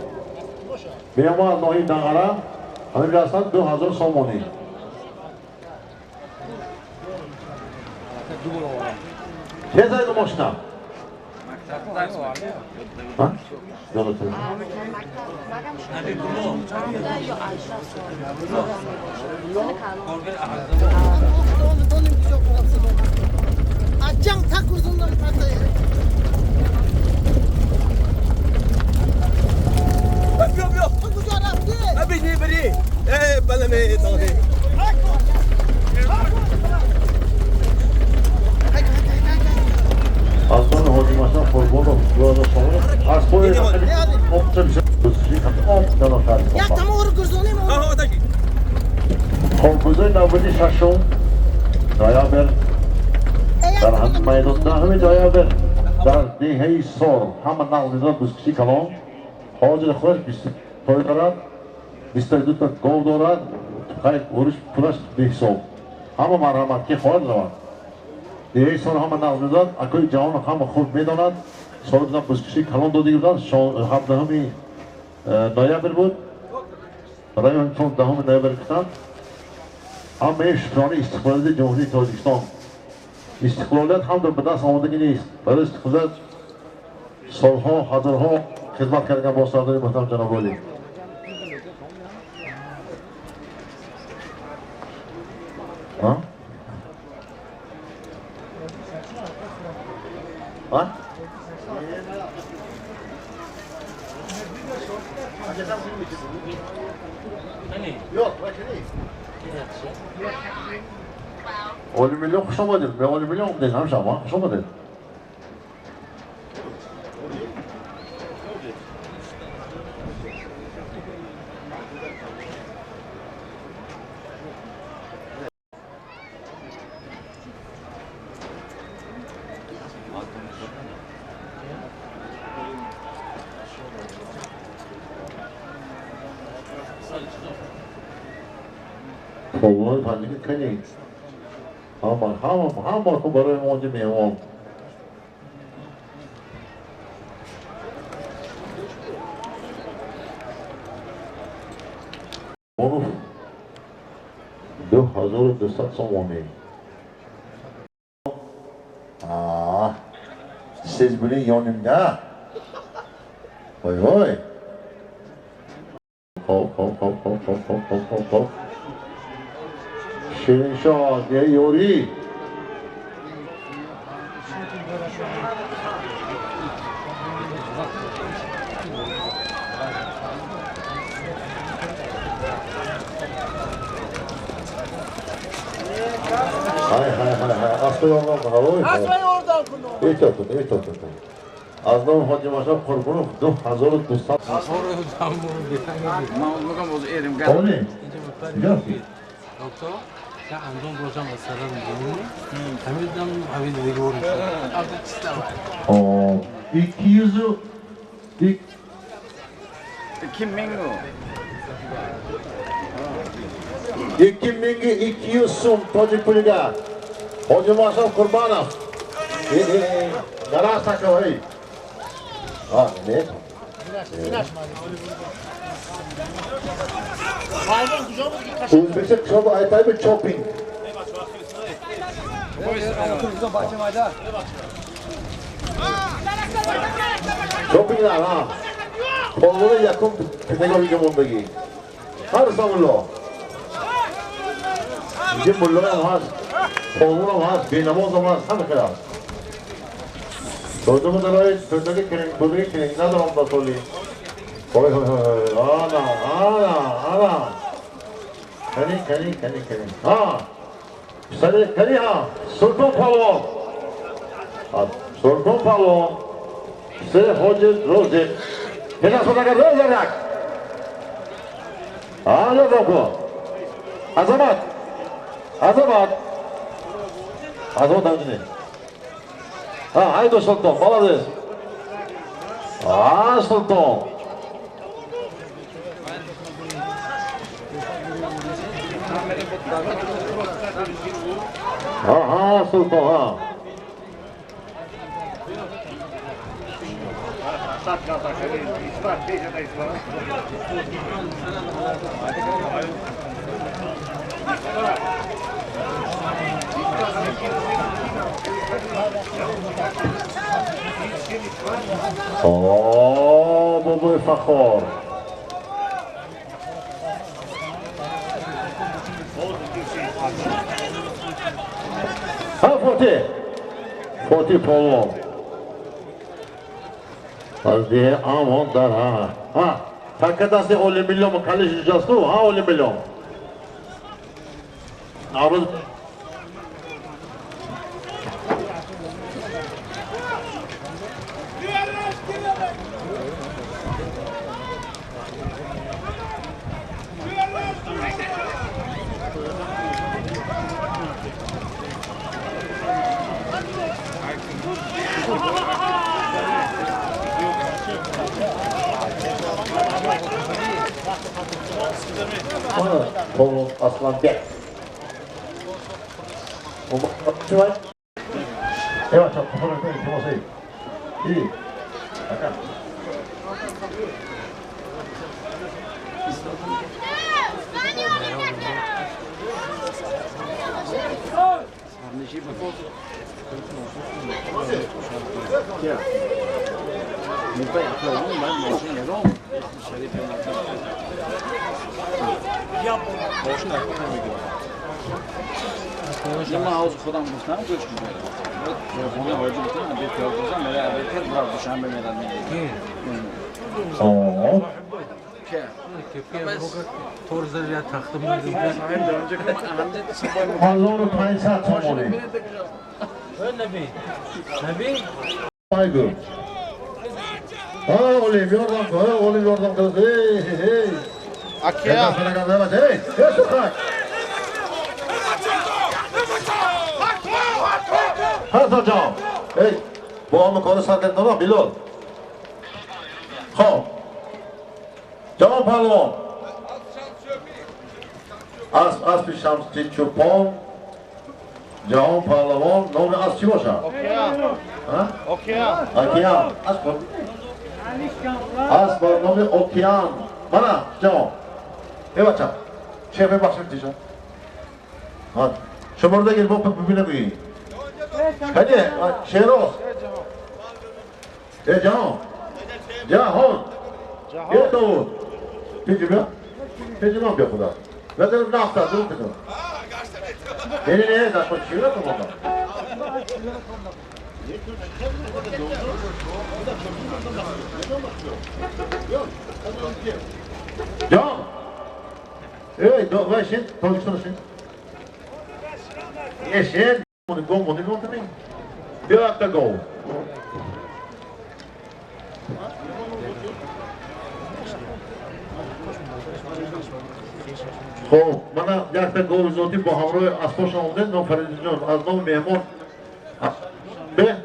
Meyama az nohi dangara Hamid Hasan 2000 somoni. چه زاید ماشنا؟ ها؟ درسته. Acang tak uzundan patay. Yok. Kucak abi. Beri. Bana ne tanıdı? Aslan Hacı Maşraf Kurbanov 2000 somoni. Az koyun. Opça bir şey. Ya tamam onu kuzunayım onu. Ha da ki. Konfuzun navbeti şaşın. Dayaber. در هم میدان ده همه جای بر در دیهی سور همه نقلیزات بسکشی کلان حاجر خوش توی دارد 22 تا گاو دارد خیلی ورش پولش به حساب همه مرحمت که خواهد روند دیهی سور همه نقلیزات اکوی جوان همه خود میداند سال دیدن بسکشی کلان دادی بودن هم دهمی نایبر بود برای هم چون دهمی نایبر کتن همه شکرانی استقلالی جمهوری تاجیکستان استقلالiyet hamdır bu ders almadığını neyiz? Böyle istiklal solha, hazırha hizmet kerken dostlardır muhtemelen Cenab-ı Ali. Ha? Ha? Yok, değil. 10 milyon hoş olmadı. Ben 10 milyon dedim ama hoş olmadı. Vallahi pandemi kanı. Ama ko برای اونجا میوام اونو 2200 somoni. Siz bunu yanımda. Vay. Hop. Şirinşah diye yori. Hay. Az yoldan havoy. Asmayı oradan kunu. İyi tutun. Azdan Hacı Maşaf Kurbanov 9200. Oradan bunu bilen Mamlukan bozu erim gel. Oğlum. Biliyor musun? Doktor, ya andan bulacağım asalarım bunu. Hamilden haberi görüyorum. O 200'ü ilk Kim mingo? 2200 so'm tojik puliga Hoji Maşaf Kurbanov. Garas takavay. Ha, ne? Hayvan kucağımız ki O'zbekcha kitobi aytaymi chopping. Choppinglar ha. Qo'lini yakun kategoriyaga mondagi. Har savollo. Bizim mulla ham has. Qo'lini ham has, benamoz ham has, hamma qiladi. To'rdagi daroy, to'rdagi kiring, bularga kiring, nadir onda to'li. Hoy. Ana. Kani. Ha. Kani ha. Sultan Palvon. Sultan Palvon. Se Hoji Rozi. Yana so'raga ro'zarak. Ana boko. Azamat avcını. Ha, haydi Sultan, молодец. Sultan. Sultan ha. Baba Fakhor. Ha, Fatih Palvon. Azdiye amon dar ha. Ha, takadasi 10 milyon mu kalish jujastu? Ha, 10 milyon. Aruz Palvon Aslanbek. Cuma. Evet, çok fotoğrafı teması. İyi. Bakın. Ama ağız kodan bustan göç mü böyle? Bunu hoca bütün bir kıyafetten böyle erkekler bırak düşen bir medan değil. Torzlar taktım. Hem de önce hem de sabah Allah'ın kaysa tomori. Nabi. Aygül. Ha, olayım yordan kız. Hey. Akya. Sana kadar hey. Hey sokak. Hadi hocam. Hey. Bu amı konu sarken tamam Bilal. Ha. Can Palvon. Az bir şams çupon. Can Palvon. Nomi az çi boşa? Okean. Az koy. Az var nomi Okean. Bana Can. Evet çap. Şefe başlık diyeceğim. Hadi. Şumurda gel bu birbirine koyayım. Hadi Şeroz. Cahon. Yok Davut. Peki mi? Peki mi yapıyor bu da? Ben de ne yaptım? Dur kızım. Beni neye kaçmak istiyor mu baba? Can. Evet, ben şimdi konuştum şimdi. Yeşil. نگاه کنید. بیا تا گل. خب من یک تا گل زودی با همراه اسپاش آمده نام فرید جان از نام مهمان به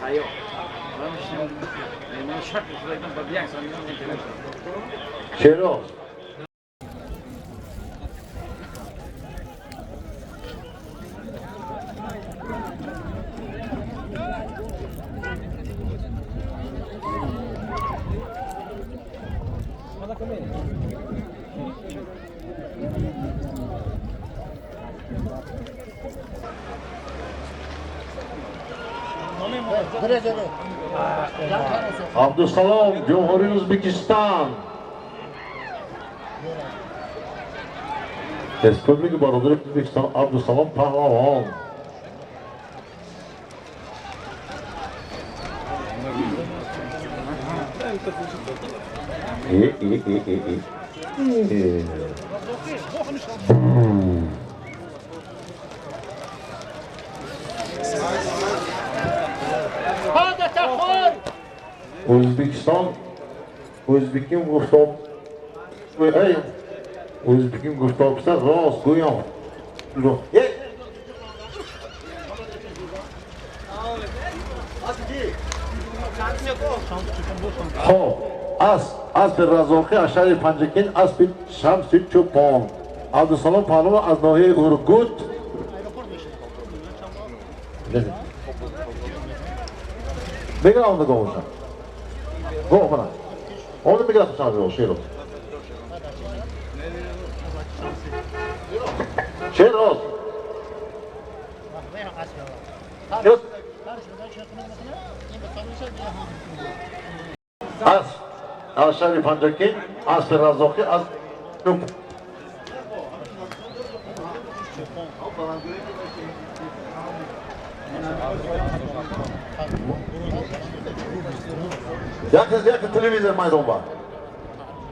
Sayo. Ben şimdi benim şart üstünden bir yak sanıyorum ki. چرا؟ عبدالسلام جمهوری ازبکستان Respublika Barodur Özbekistan Abdüsalam Pahlavan İyi. Özbekistan Özbekim Gustav Ey Özbekim Gustav ise rast go'yam. Xo'p, az bir razoqi ashari panjakin az bir shamsi cho'pon. Abdusalom Pahlava az nohiya Urgut. Bega onda go'sha. Go mana. Onda bega qachon yo shero. Şeroz. Yok. Az. Aşağı panjakin, az razoqi, az yok. Yakın televizyon maydon var.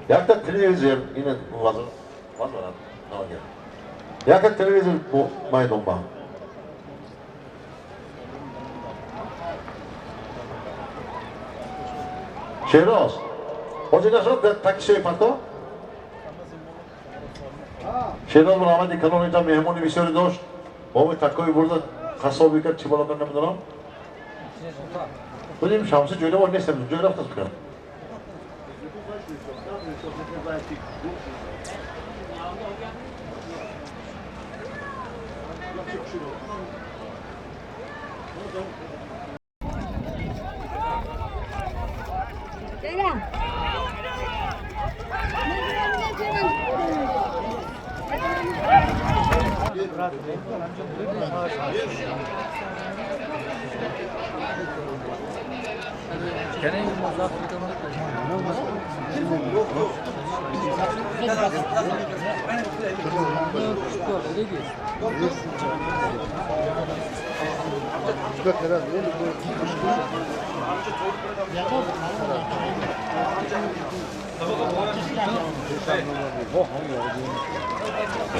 Yakın televizyon yine var mı? Yakın televizyon bu maydon var. Şehroz. Hoca nasıl tak şey pato? Şehroz Rahmet kanalında mehmoni misafir dost. O takoyu burada kasabı çıbalanlar ne bunlar? Benim şamsı şöyle var ne sen şöyle hafta çıkar. Selam.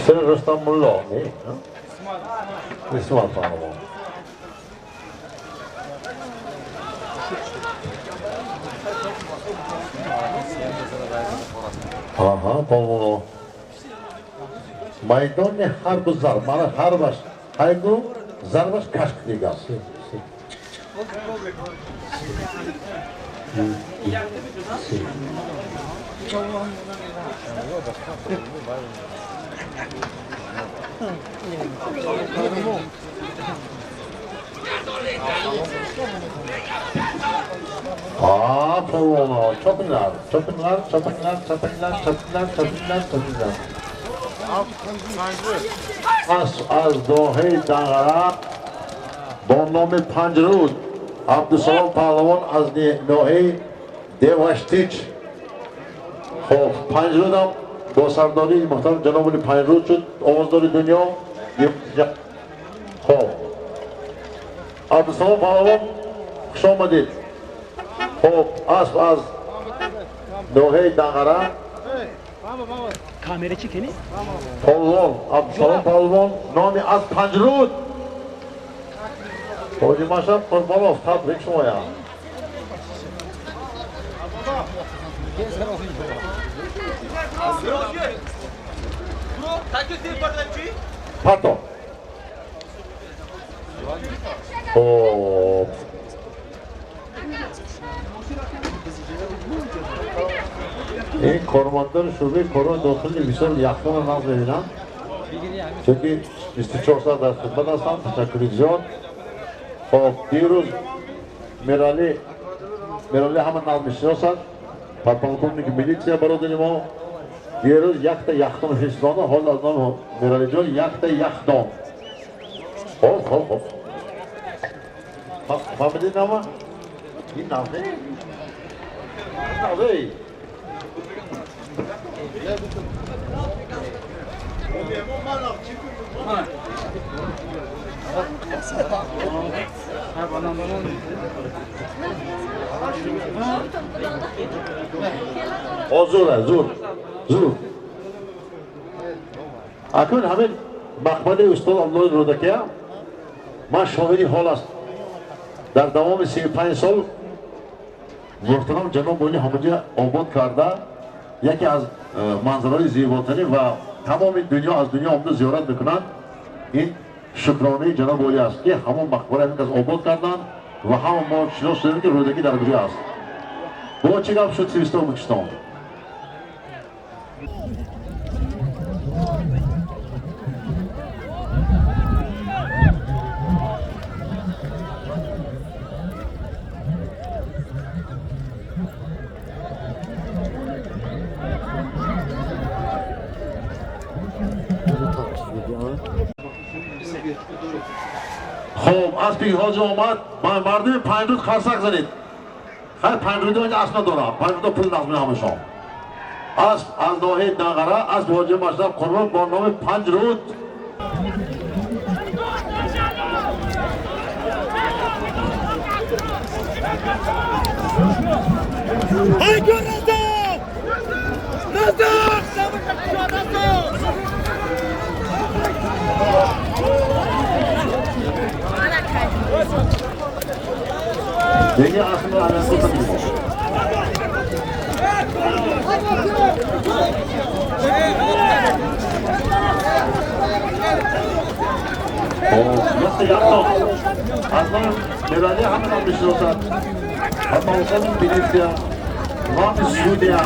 Sen Rüstem Mulla ne? İsmail Pahlavan. Aha, Pahlavan. Maydon ne harbu zar, bana harbaş, haydu zarbaş kaşk digas. Aa, Pahlavan, çapınlar. Az dohey dağara Bonnomi Panjrud Abdusalom Pahlavan az nohey Devaştiç خب 5 روز هم با سرداری محترم جناب ولی 5 روز شد آوازدار دنیا خب عبدالسلام پهلوان خوش آمدید خب اسب از نوحه دنغره Kamera çekeni. پهلوان عبدالسلام پهلوان نامی از 5 روز حاجی مشرف قربانوف تبریک شما یا پرتو خب این کارمندان شعبه کارون داخلی بسیار یخون رو ناز ببینم چونکه 24 ساعت در خدمت هستم تشکری زیاد خب دیروز میرالی همه ناز میشناسد پرپالکومنیک میلیتسیا برادر ما دیروز یک تا یختان فرستاده حال از نام میرالی جان یک تا یختان خب فهمیدید نامه؟ این نامه؟ نامه زور اکنون همین مقبره استاد الله رودکیه من شاهدی حال است در دوام 35 سال محترم جناب ولی همونجا آباد کرده یکی از منظرهای زیباترین و تمام دنیا از دنیا آمده زیارت میکنند این شکرانه جناب ولی است که همون مقبره همین از آباد کردن و همون ما شناس داریم که رودکی در گوری است با چه گپ شد سیستان بکشتان خب اسبی حاج آمد مردم 5 روز خرسک زنید خیلی 5 روز اینجا اسب ندارم 5 روز پول نظمی همه شام اسب از ناحیه دنغره اسب حاج مشرف قربان با نام 5 روز ای گل نزدار دیگه اسب رو علیه کنید مثل یکتا از نام میرالی همه نام بشناسد حتی اون بلیسیا نام سودیا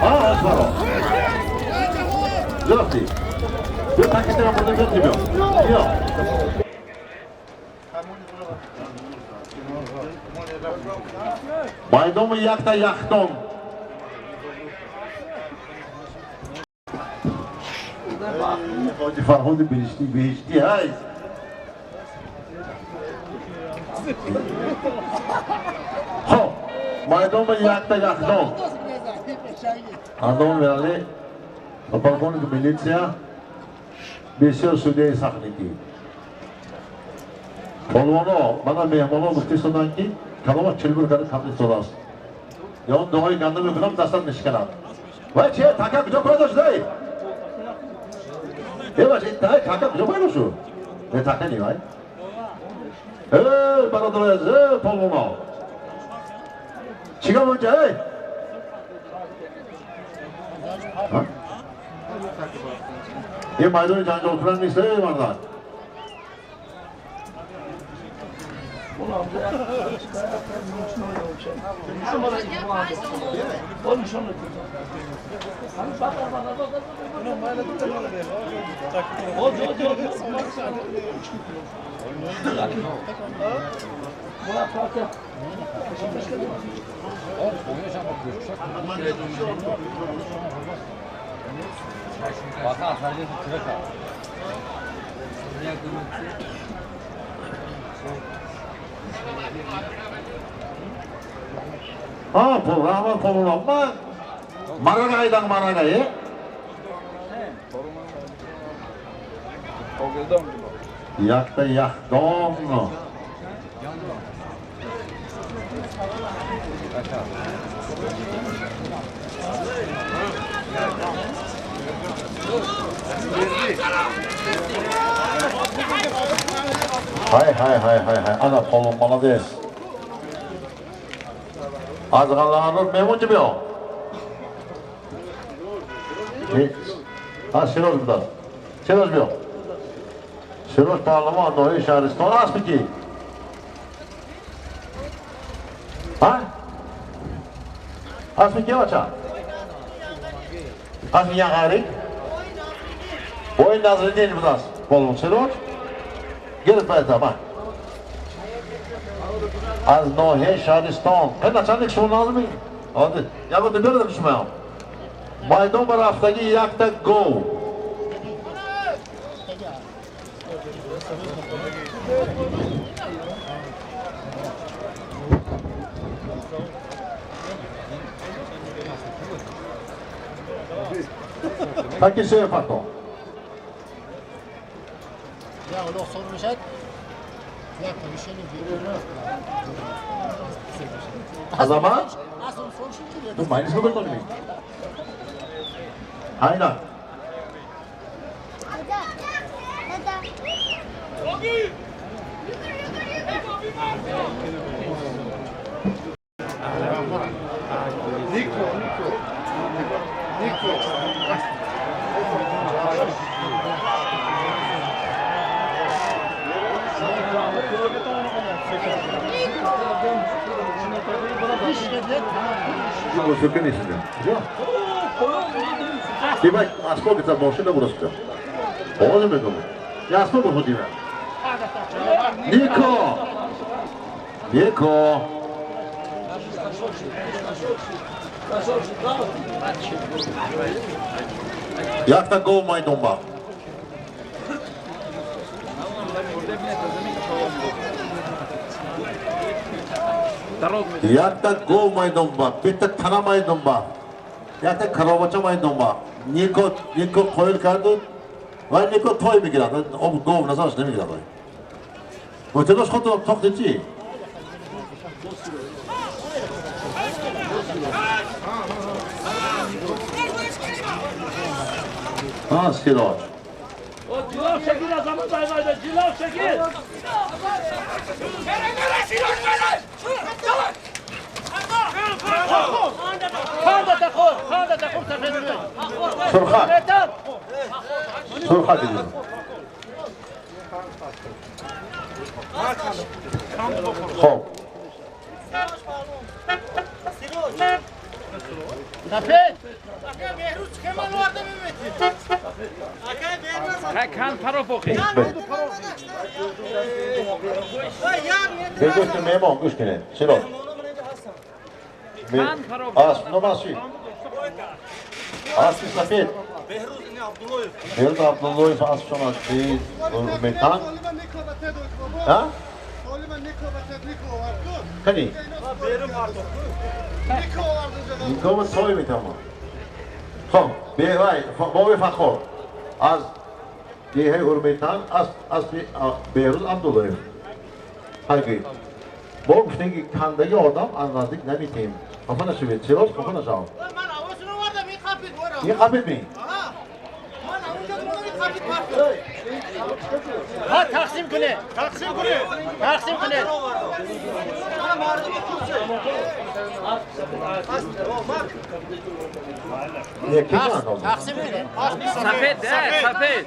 از برا جرفتی بیا تکیتی را برده بیاد بیا مایدوم یک تا یختم حاجی فرهاد بهشتی هست خب مایدوم یک تا یختم اندام میرالی پرپالکونیک میلیتسیا بسیار سودیای سخنیتی پالوانا من مهمانا گفته شدن که کلام 41 کرده کمپلیت شده است یا اون دعای گنده میکنم دستم میشکنم وای چیه تکه کجا پیدا شده ای باشه این تکه کجا پیدا شد نه تکه نیم ای برادر از پالوانا چیکار اونجا ای این مایدون جنجال کنن نیست ای مردان Bakan sadece türe kal. ها پرامه پرامه Maragay'dan Maragay'ı. Yakta yakdom. Hay. Ana polum молодец. Azğanlarının memnun gibi o. Ha, Siroz burada. Siroz mu? Siroz parlaman Noy Şahristan az mı ki? Ha? Az mı ki açar? Az mı yağarı? Oyun nazırı değil bu das. Polum Siroz. Gelip ben tamam. Az Noy Şahristan. Ben açanlık şunu lazım mı? Hadi. Ya bu da böyle düşünmüyorum. Maydon taraftaki yakta gol. Peki şey yapalım. Ya onu sormuşat. Ya konuşalım. O zaman Asıl soruşun ki. dur mayıs mı koyalım? Aynen. Bu sökün içinde. Demek asma bir tane boşuna burası da. Olmaz mı bu? Ya asma bu değil mi? Niko. Yakta gol maydonba. Yakta gol maydonba. Bitta tana maydonba. Yakta karabaça maydonba. Niko koyul kardı. Vay Niko toy mi giradi? O gol nasıl aslında mi giradi? Ötedoş kodu tok dedi. Ha Siroç. O Cilal çekil adamı dayvayda. Cilal çekil. Kanda takor tefedini. Surha gidiyor. Hop. Tafe. Kan parafoki. Bedoştu memon güçkene. Siroç. As, nomasi. As Safet. Behruz Abdullayev as şuna şey mekan. Ha? Kani? Niko mu toy mekan mı? Tamam. Behray, boy fakor. Az diye hürmetan az Behruz Abdullayev. Hangi? Bu işte kandaki adam anladık ne biteyim. Kafana süvet, Siroç kafana sağ. Niye kapit mi? Ha Taksim günü. Taksim günü. Taksim günü. Niye kim anladı? Taksim günü. Safet, Safet.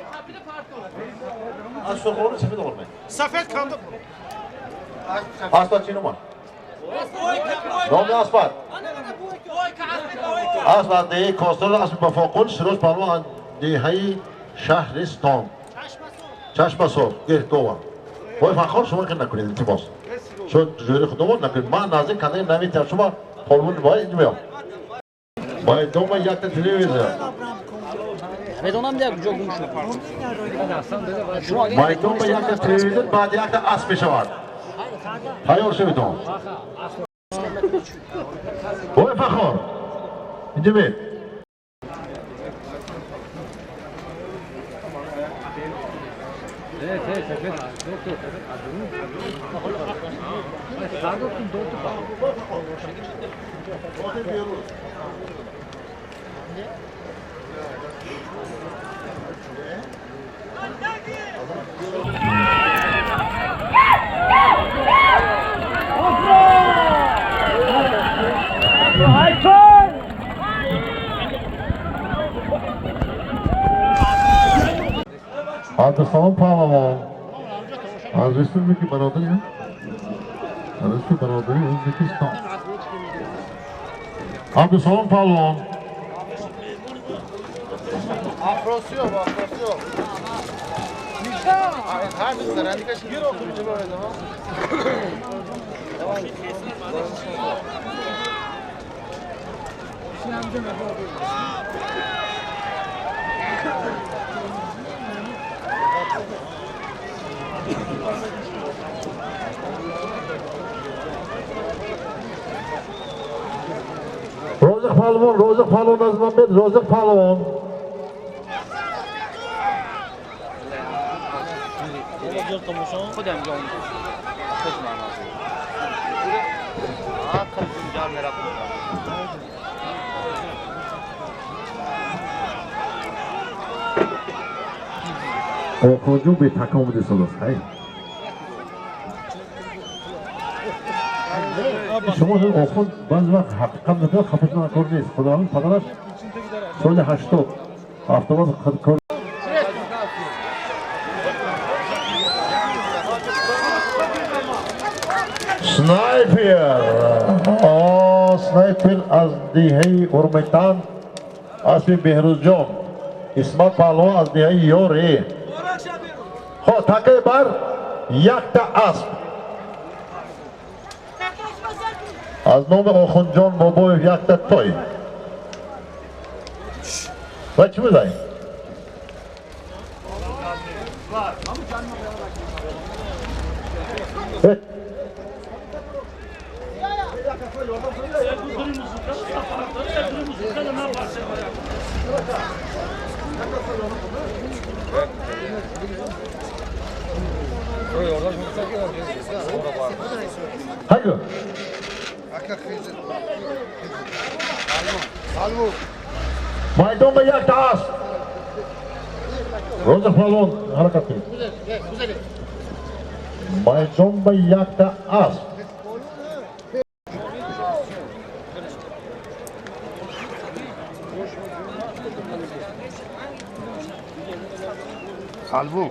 Az sonra onu Safet olur mu? Safet kandı. Aspat çiğnim var. Nomi Aspat. Aspat değil, kontrol asıl bafakun, Siroç Palvan diye Şahristan. Çaşmasor, gel dova. Boy fakir şuma kan nakunid tibas. Şu jüri xudumon nakun ma nazik kanay nami tarşuma polmun boy idmiyor. Boy doma yakta televizyon. Evet onam diye çok gümüş. Boy doma yakta televizyon, baad yakta as peşe var. Hayır şey biton. Boy fakir. İdmi. Abdüsselam Pahlavon. Az Respublika barodari. Rusya barodari O'zbekiston. Abdüsselam Pahlavon. Afrosu yok, afrosu yok. Her bir zararlı kaç gün oturucu böyle zaman. Ro'ziq Pahlavon Azizbek, Ro'ziq Pahlavon. خودم جان خوش معناست آخر جان میرا آخوندجون به تکامل سالاست. شما آخوند بعض وقت حقیقت نداره خفتون کار نیست. خداوند فقط سال 80 هفتاد کار سنایپر از دیهه ارمیتان اسم بهروز جان اسمت پهلوان از دیهه یوری خب تکه بر یک تا اسب از نام آخوند جان بابای یک تا توی و چی بزنی؟ Hangi? Maydon ve yak da az. Ro'ziq Pahlavon harakat qiling. Maydon ve yak da az. Salvo.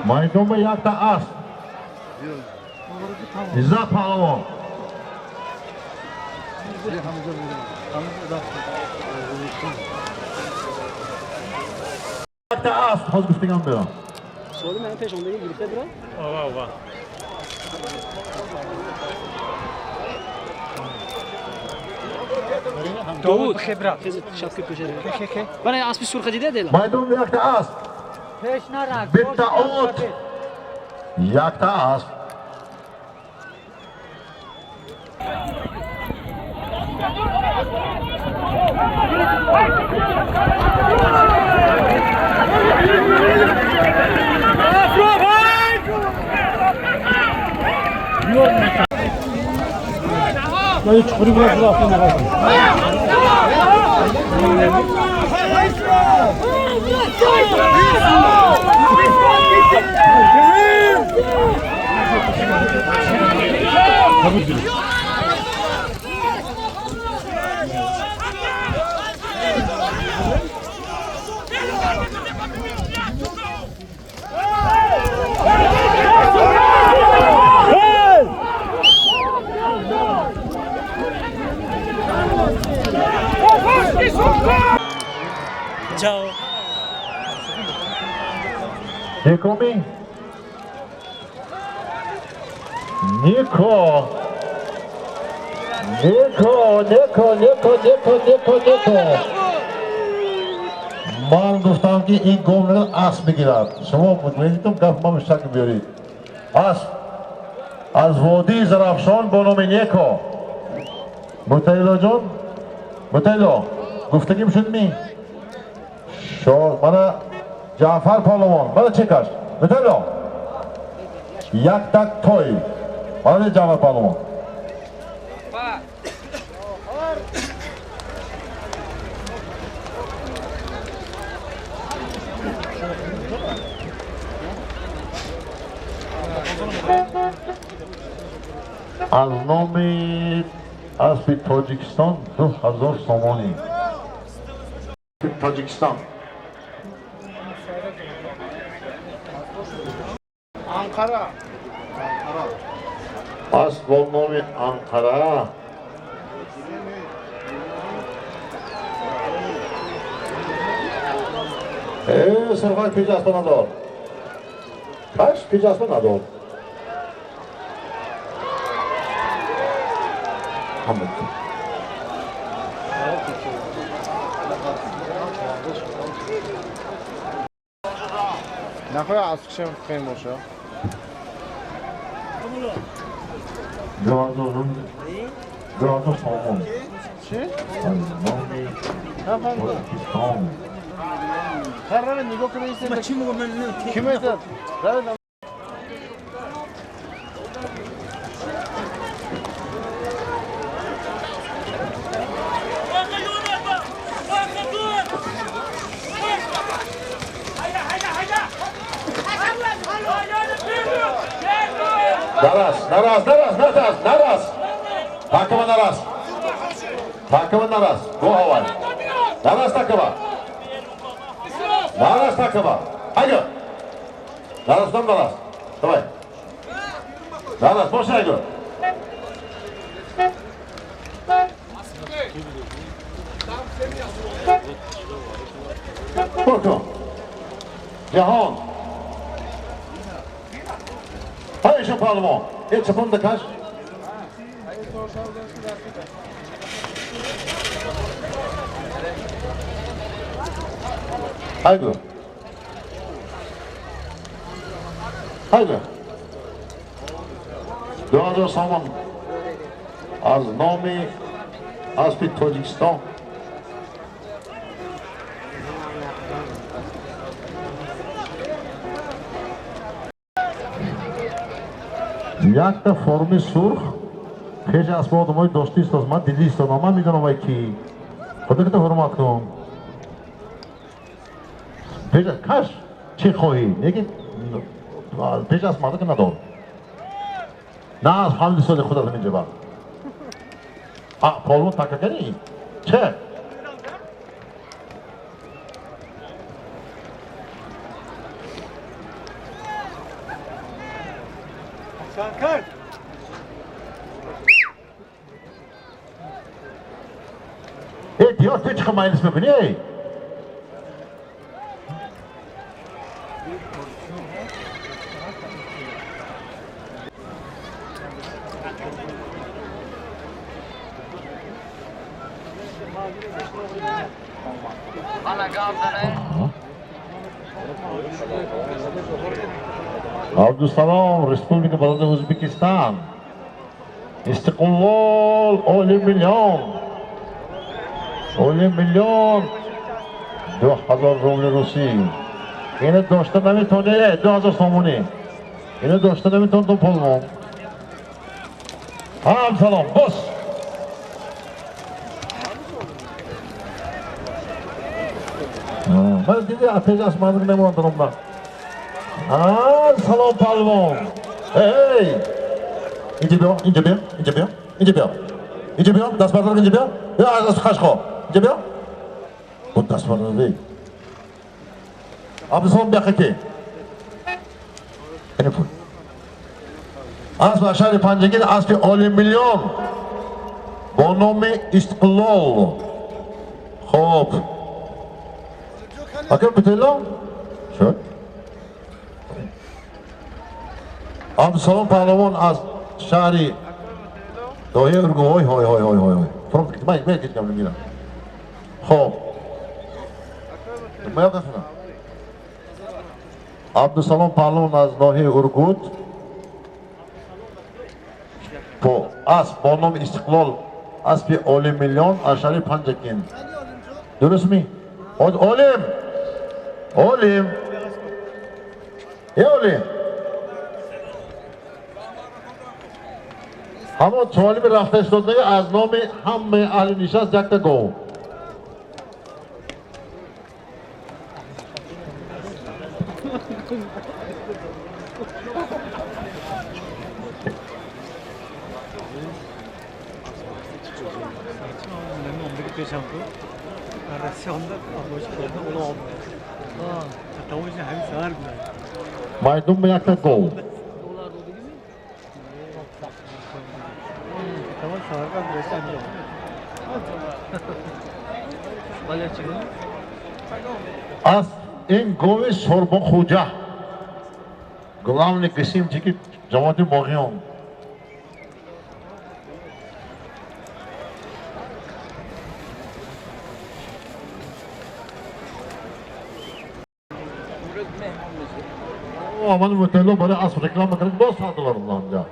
Maydon ve yak da az. İzzet Pahlavon. Yak da az. Haz gustigam bera. سوالی من پیشوندگی گرفته برا؟ آوا داوود خبرت شبکه پشره برای اسب سرخ دیده دیدم Maydon ve yak da az. Bitta ot. Yak da az. Ciao. Eccomi. Nico. من گفتم که این گمنه اسب بگیرد شما مطمئنیتون گفت ما مشترک بیارید اسب از وادی زرافشان با نام نیکو. متیلا جان، متیلا گفتگیم شد می من جعفر پالوان من چکش متیلا یک تک توی من جعفر پالوان از نام اسب تاجیکستان 2000 سامانی. تاجیکستان Ankara. اسب با نام انقره. سرخواه پیج اسب ندار. کاش پیج اسب ندار. حمد نخواه از کشم خیلی باشه. دوازده سامان. چی؟ از نام تاجیکستان. هر راه نگاه کنه ایستید. ما چی میگم من کی میتاد؟ Naras. Takıma Naras. Takıma Naras. Bu hava. Naras takıma. Naras takıma. Haydi. Naras'tan Naras. Давай. Naras, boş haydi. Korkun. Cihan. Haydi şu parlamon. Geç çapını da kaç. Haydi. Haydi. 2000 saman. Az nami Aspi Tojikistan. یک تا فرم سرخ پیش اسباب ما دوستی است من دیدی است من میدونم وای کی خودت تو حرمت کن پیش کاش چی خواهی نگی پیش اسباب که ندار نه از حال سال خود از اینجا با پالون تاککنی چه Şarkar. دیار تو چه مایلس میکنی ای عبدالسلام رسپوبلیک بلد ازبکستان استقلال اول میلیون 2000 روبل روسی اینه داشته نمیتونه 2000 سامونی اینه داشته نمیتونه تو پلمون سلام بس من دیگه اتیج از من نمیمونم دارم سلام پلمون هی اینجا بیا دست بردار اینجا بیا یا از خش خواه اینجا بیا بود دست بردار دی عبدالسلام بیا خکی اینه پول اسب شهر پنجگیر اسب عالی میلیون با نام استقلال خوب اکر بتیلا شد عبدالسلام پهلوان از شهری دایه ارگو های فرم من گیت کم نمیرم خوب ما یاد نفرم عبدالسلام پهلوان از ناحیه ارگوت اسب با نام استقلال اسب اولیم میلیون اشاری پنجکین درست می؟ اولیم اولیم اولیم همون سوالی به رفته شده از نام همه اهل نشست یک تا گو مایدون به یک تا گو از این گوی سربا خوجه گلام کسیم چی که جماعت باقیان من مطلع برای اسب رکلام میکنم $2 اونجا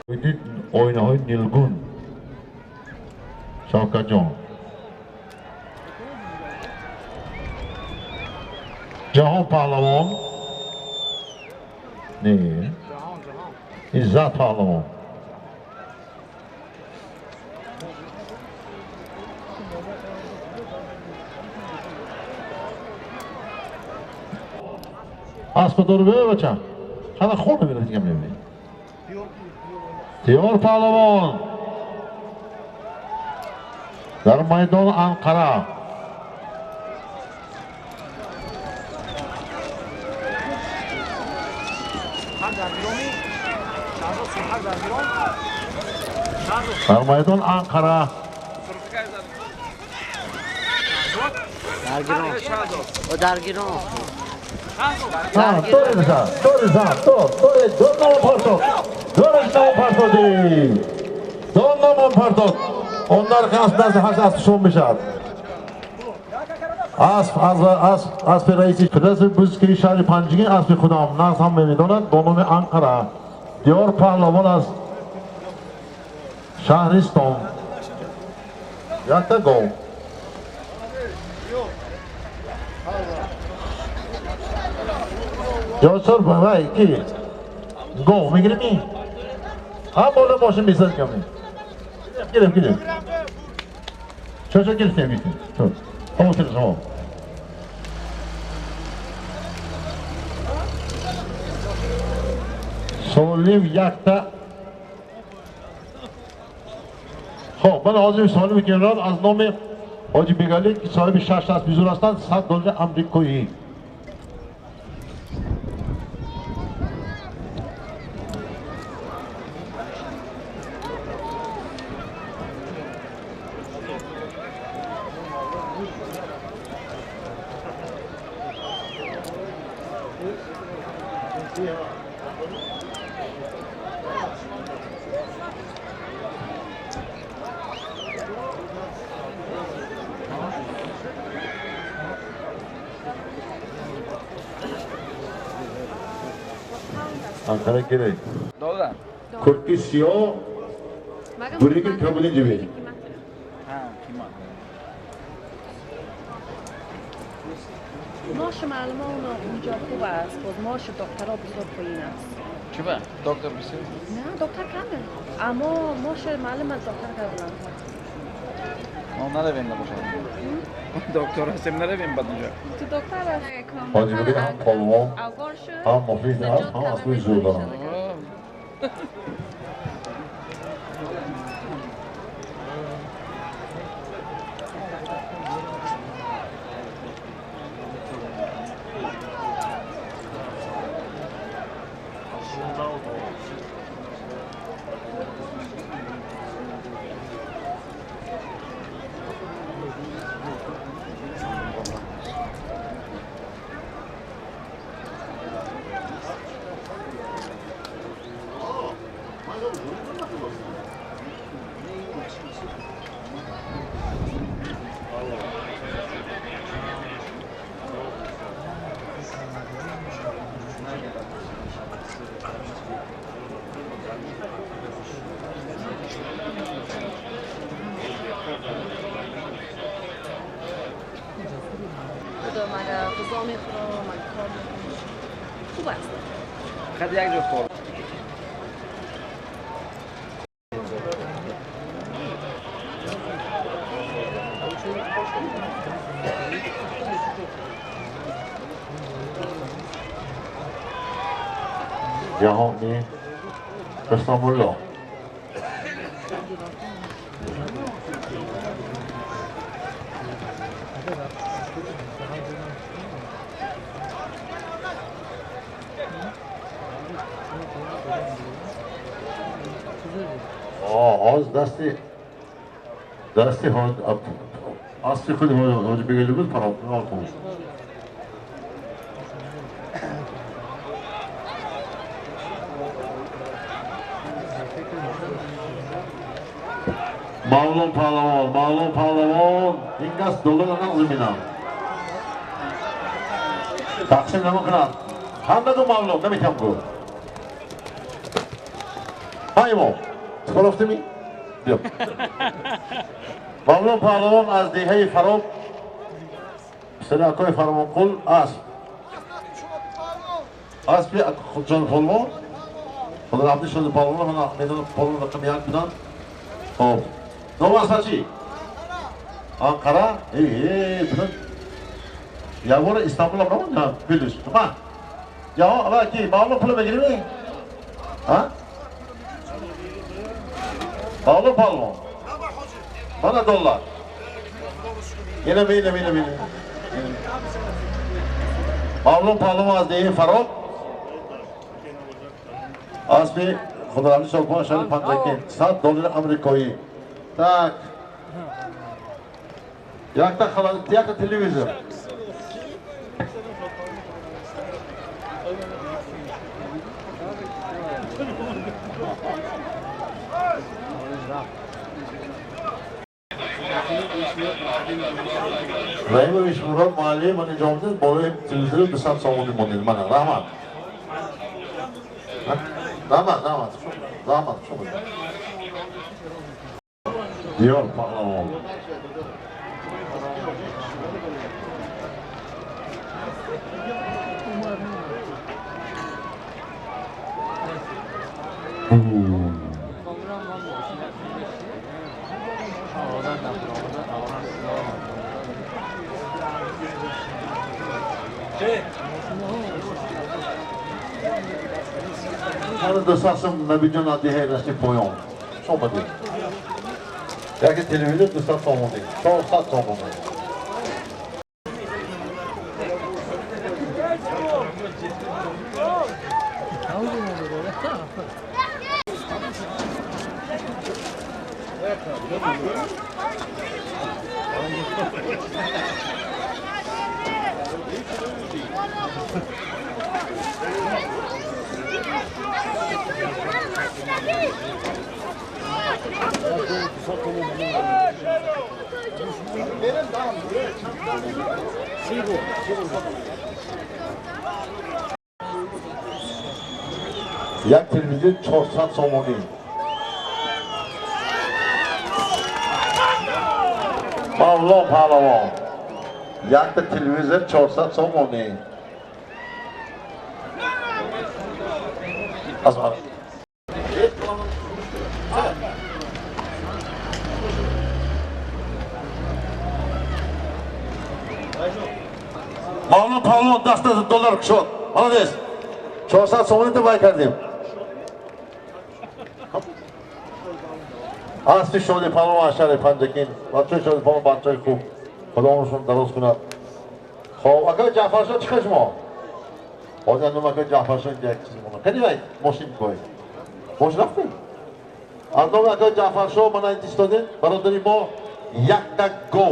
Bütün oynağı Nilgun Şavkacan Cahan Pahlavan Ne? İzzet Pahlavan Aspa doğru böyle bacağım Hadi khone میره دیگه میبینی دیار پهلوان در میدان انقره در میدان انقره درگیران تو نام پرتاد onlar kastas hasas son بشد اسب رئیسی پدرس بزرگی شهر پنجگین اسب خودم ناز هم میداند با نام انقره دیار پهلوان از شهرستان یک تا گو Yosur baba iki. Go میگیری می؟ هم بالا ماشین میساز کمی. گیرم. شو گرفتیم میتونی. شو. همون شما. سوالیم یک تا. خب من حاضر سوالی میکنم از نام حاجی بیگالی که صاحب 6 بیزور هستند $100 آمریکایی. Ankara gerek. $. Kurki siyah, buraya kabul ediyor. Ha, kima. ماش معلمان اونجا خوب است باز ماش دکترها بسیار پایین است چی با؟ دکتر بسیار؟ نه دکتر کمه اما ماش معلم از دکتر کمه ما نرویم نباشم دکتر هستیم نرویم بعد اونجا تو دکتر است حاجی بگید هم پالوان هم مفید هست هم اصلی زور دارم آره غذا میخورم من کار میکنم خوب است خد یک جور خور جهانی استانبول آز دستی اصلی خود حاج بگیلی بود پرام کنم معلوم پهلوان این گست دولار نقض میدم تقسیم نمیکنم همه دو معلوم نمیتونم گفت های ما سپرفته می؟ بیا معلوم پهلوان از دیهه فراب سلاکای فرمان قل اسبی خودجان پهلوان خدا رفتی شده پهلوان من میدونم پهلوان رقم یک بدن خب نام اصلا چی؟ آنقره؟ بدن یا بار استانبول هم نمون یا بیلوش ما یا اول کی معلوم پول بگیریم ها؟ معلوم پهلوان من دلار اینه معلوم پهلوان از دیه فراب اسبی خدا رفتی شده شده پندکین $100 امریکایی так як та телевизор Raimovic Murad maliye menecamda boleh televizor besar savundu model mana rahmat rahmat diyor pahlavan Hani dışarısın Nabican Adihe Resti Poyon. Şoba değil. Belki televizyon dışarı sonmu değil. Çoğu saat sonmu değil. Yak televizyon çok saat sonmu değil. Mavlo pahlavan. Yak da televizyon çok saat sonmu değil. Asma. Mavlo pahlavan $10 kuşot. Молодец. 400 so'mni tebay kardیم. Asli shodi palon ashar panjakin. Bachcha shodi palon bachcha خوب. خدا اونشون درست کنه. خب اگر جعفرشاه چیکارشما؟ بازم نم اگر جعفرشاه یک چیزی مونه. خیلی وای ماشین کوی. ماشین رفتی؟ اردوم اگر جعفرشاه من ایستاده برادری ما یک تا گو.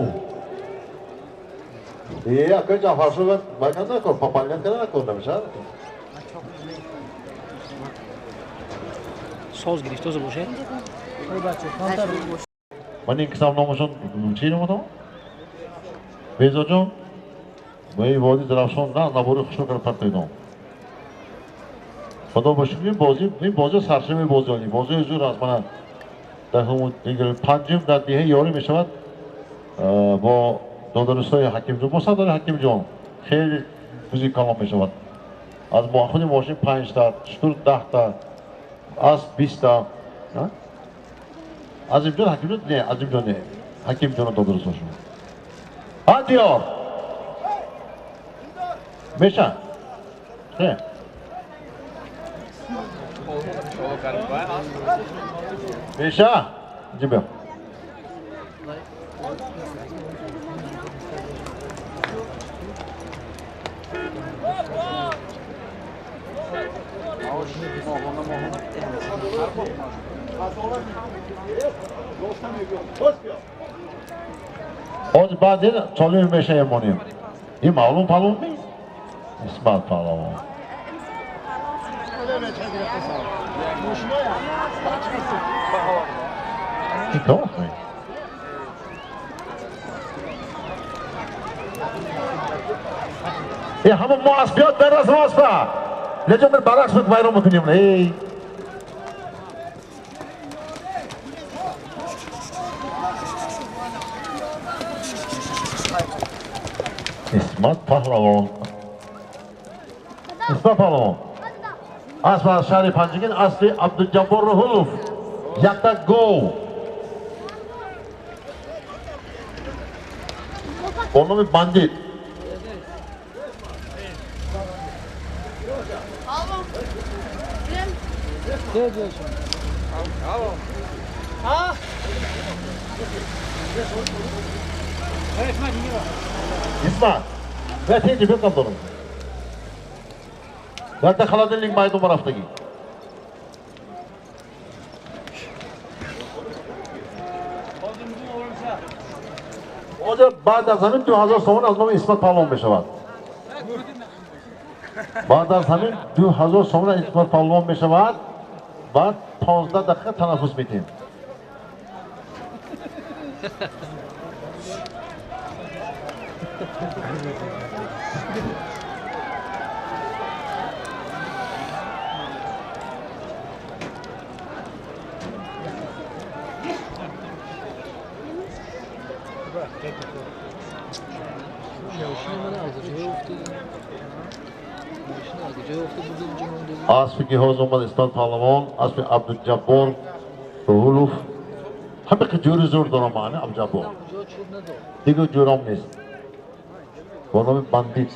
اگر جعفرشاه باید نکن پاپانیت کنه نکن نمیشه. ساز گرفته باشه. من این کتاب نامشون چی نمودم؟ بیزا جان من وادی درفشان نه نبوری خوشو کرد پرت ایدام خدا باشیم این بازی سرشمی بازی زور است من در همون دیگر پنجم در دیه یاری می شود با دادرستای حکیم جان با صدر حکیم جان خیلی بزرگ کلام می شود. از خود ماشین 5 تا، شطور 10 تا، اسب 20 تا. از اینجا حکیم جان نه، از اینجا نه. حکیم جان دو درست باشم. آدیار. میشه. خیر. میشه. جیبه. از بعد چالی میشه ایمونیم. این معلوم پالون نیست. اسمت پالون. Então, همون ماس بیاد برس ماس با لجا من برعکس بک بایرام میکنیم ای اسمت پهلوان اسم شهر پنجگین اصلی عبدالجبار رهولوف یکتا گو اونو باندید İsmail, ve teyze bir kaldırın. Ben de kaladın link baydı maraftaki. Oca بعد از همین 2000 سومن از نام اسمت پهلوان میشود. بعد از همین 2000 سومن اسمت پهلوان میشود. بعد 15 دقیقه تنفس میدیم. اسب گیهاز اومد اسمت پهلوان اسب عبدالجبار رهولوف همه که جوری زور دارم معنی عبدالجبار دیگه جورم نیست با نام باندید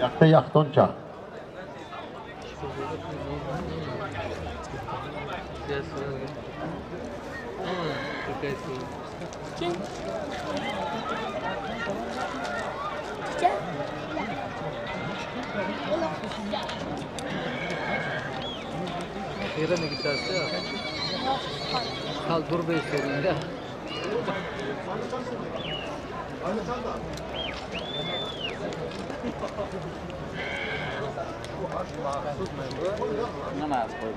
یخته یختون چه Kira ne gitarsa ya. Kal dur be sorunda. Namaz koy.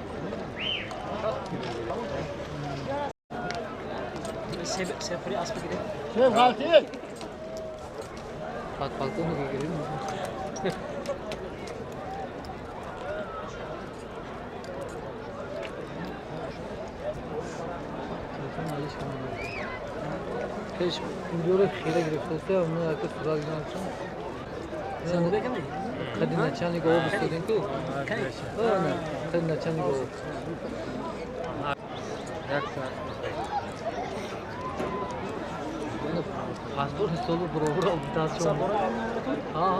Seferi asma gidelim. Şef Fatih. Bak balkona girelim mi? Keş videoda xira girifte onu herkes tuzağa giden açsın. Sen de bekle mi? Kadın açanı go istedin ki. Öyle. Kadın açanı go. Pasport solu bro invitasyon. Ha.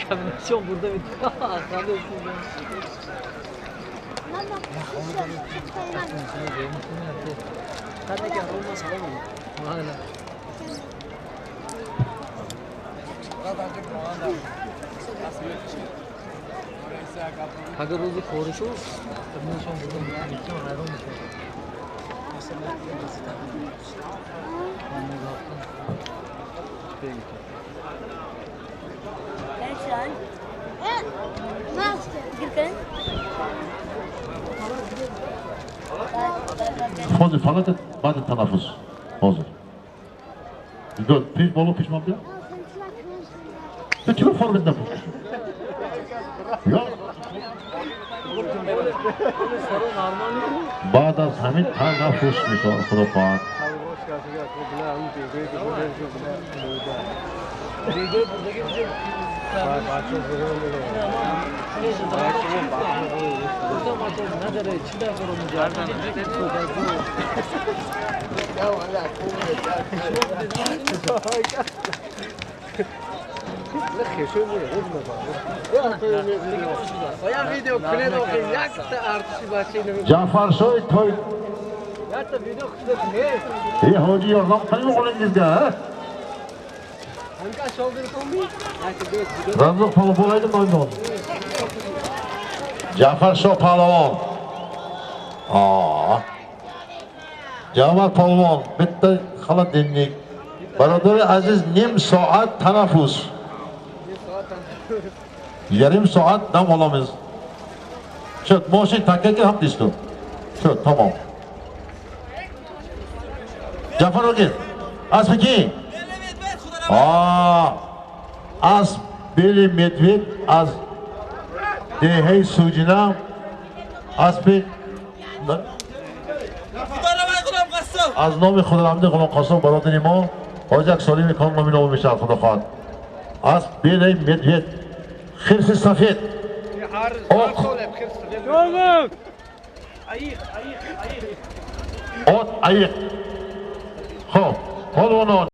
Kombinasyon burada bitti. Sen de üstünden. Sen de gel olmasa olur. Aynen. अगर वो कोर्स हो communication burada bitti mi? Hayır olmuş. Mesela ne yaptın? Peki. Sen? Nasıl? Gülken? فاضل فقط بعد التنفس فاضل Piş bolu piş mabya. Bütün formunda bu. Yok. بعد از همین تنفس میشه خدا پاک جعفر شوی توی یه حاجی یارم خیلی مقلنگیزگه رمضان پالوپولایdı maymun جعفر شو پالوان جعفر پالوان bitti خلا dinlik برادر عزیز نیم ساعت تنفس yarım saat dam alamız شد ماشین تکه هم دیستم شد تمام جعفر رو اسب کی؟ اسب بلی مدوید از دهه سوجنا اسب از نام خداوند غلام قاسم برادر ما حاج سالی میکنم نامی نام میشه خدا خواهد اسب بلی مدوید خرس سفید ot ayık خب پالوانان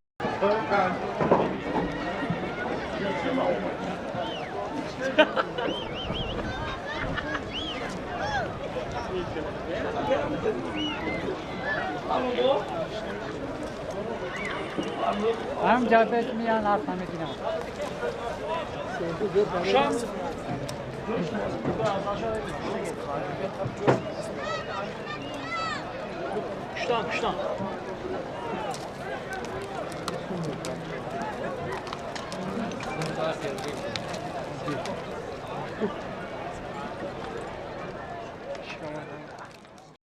هم جابت میان آفامه دینا Kuştan.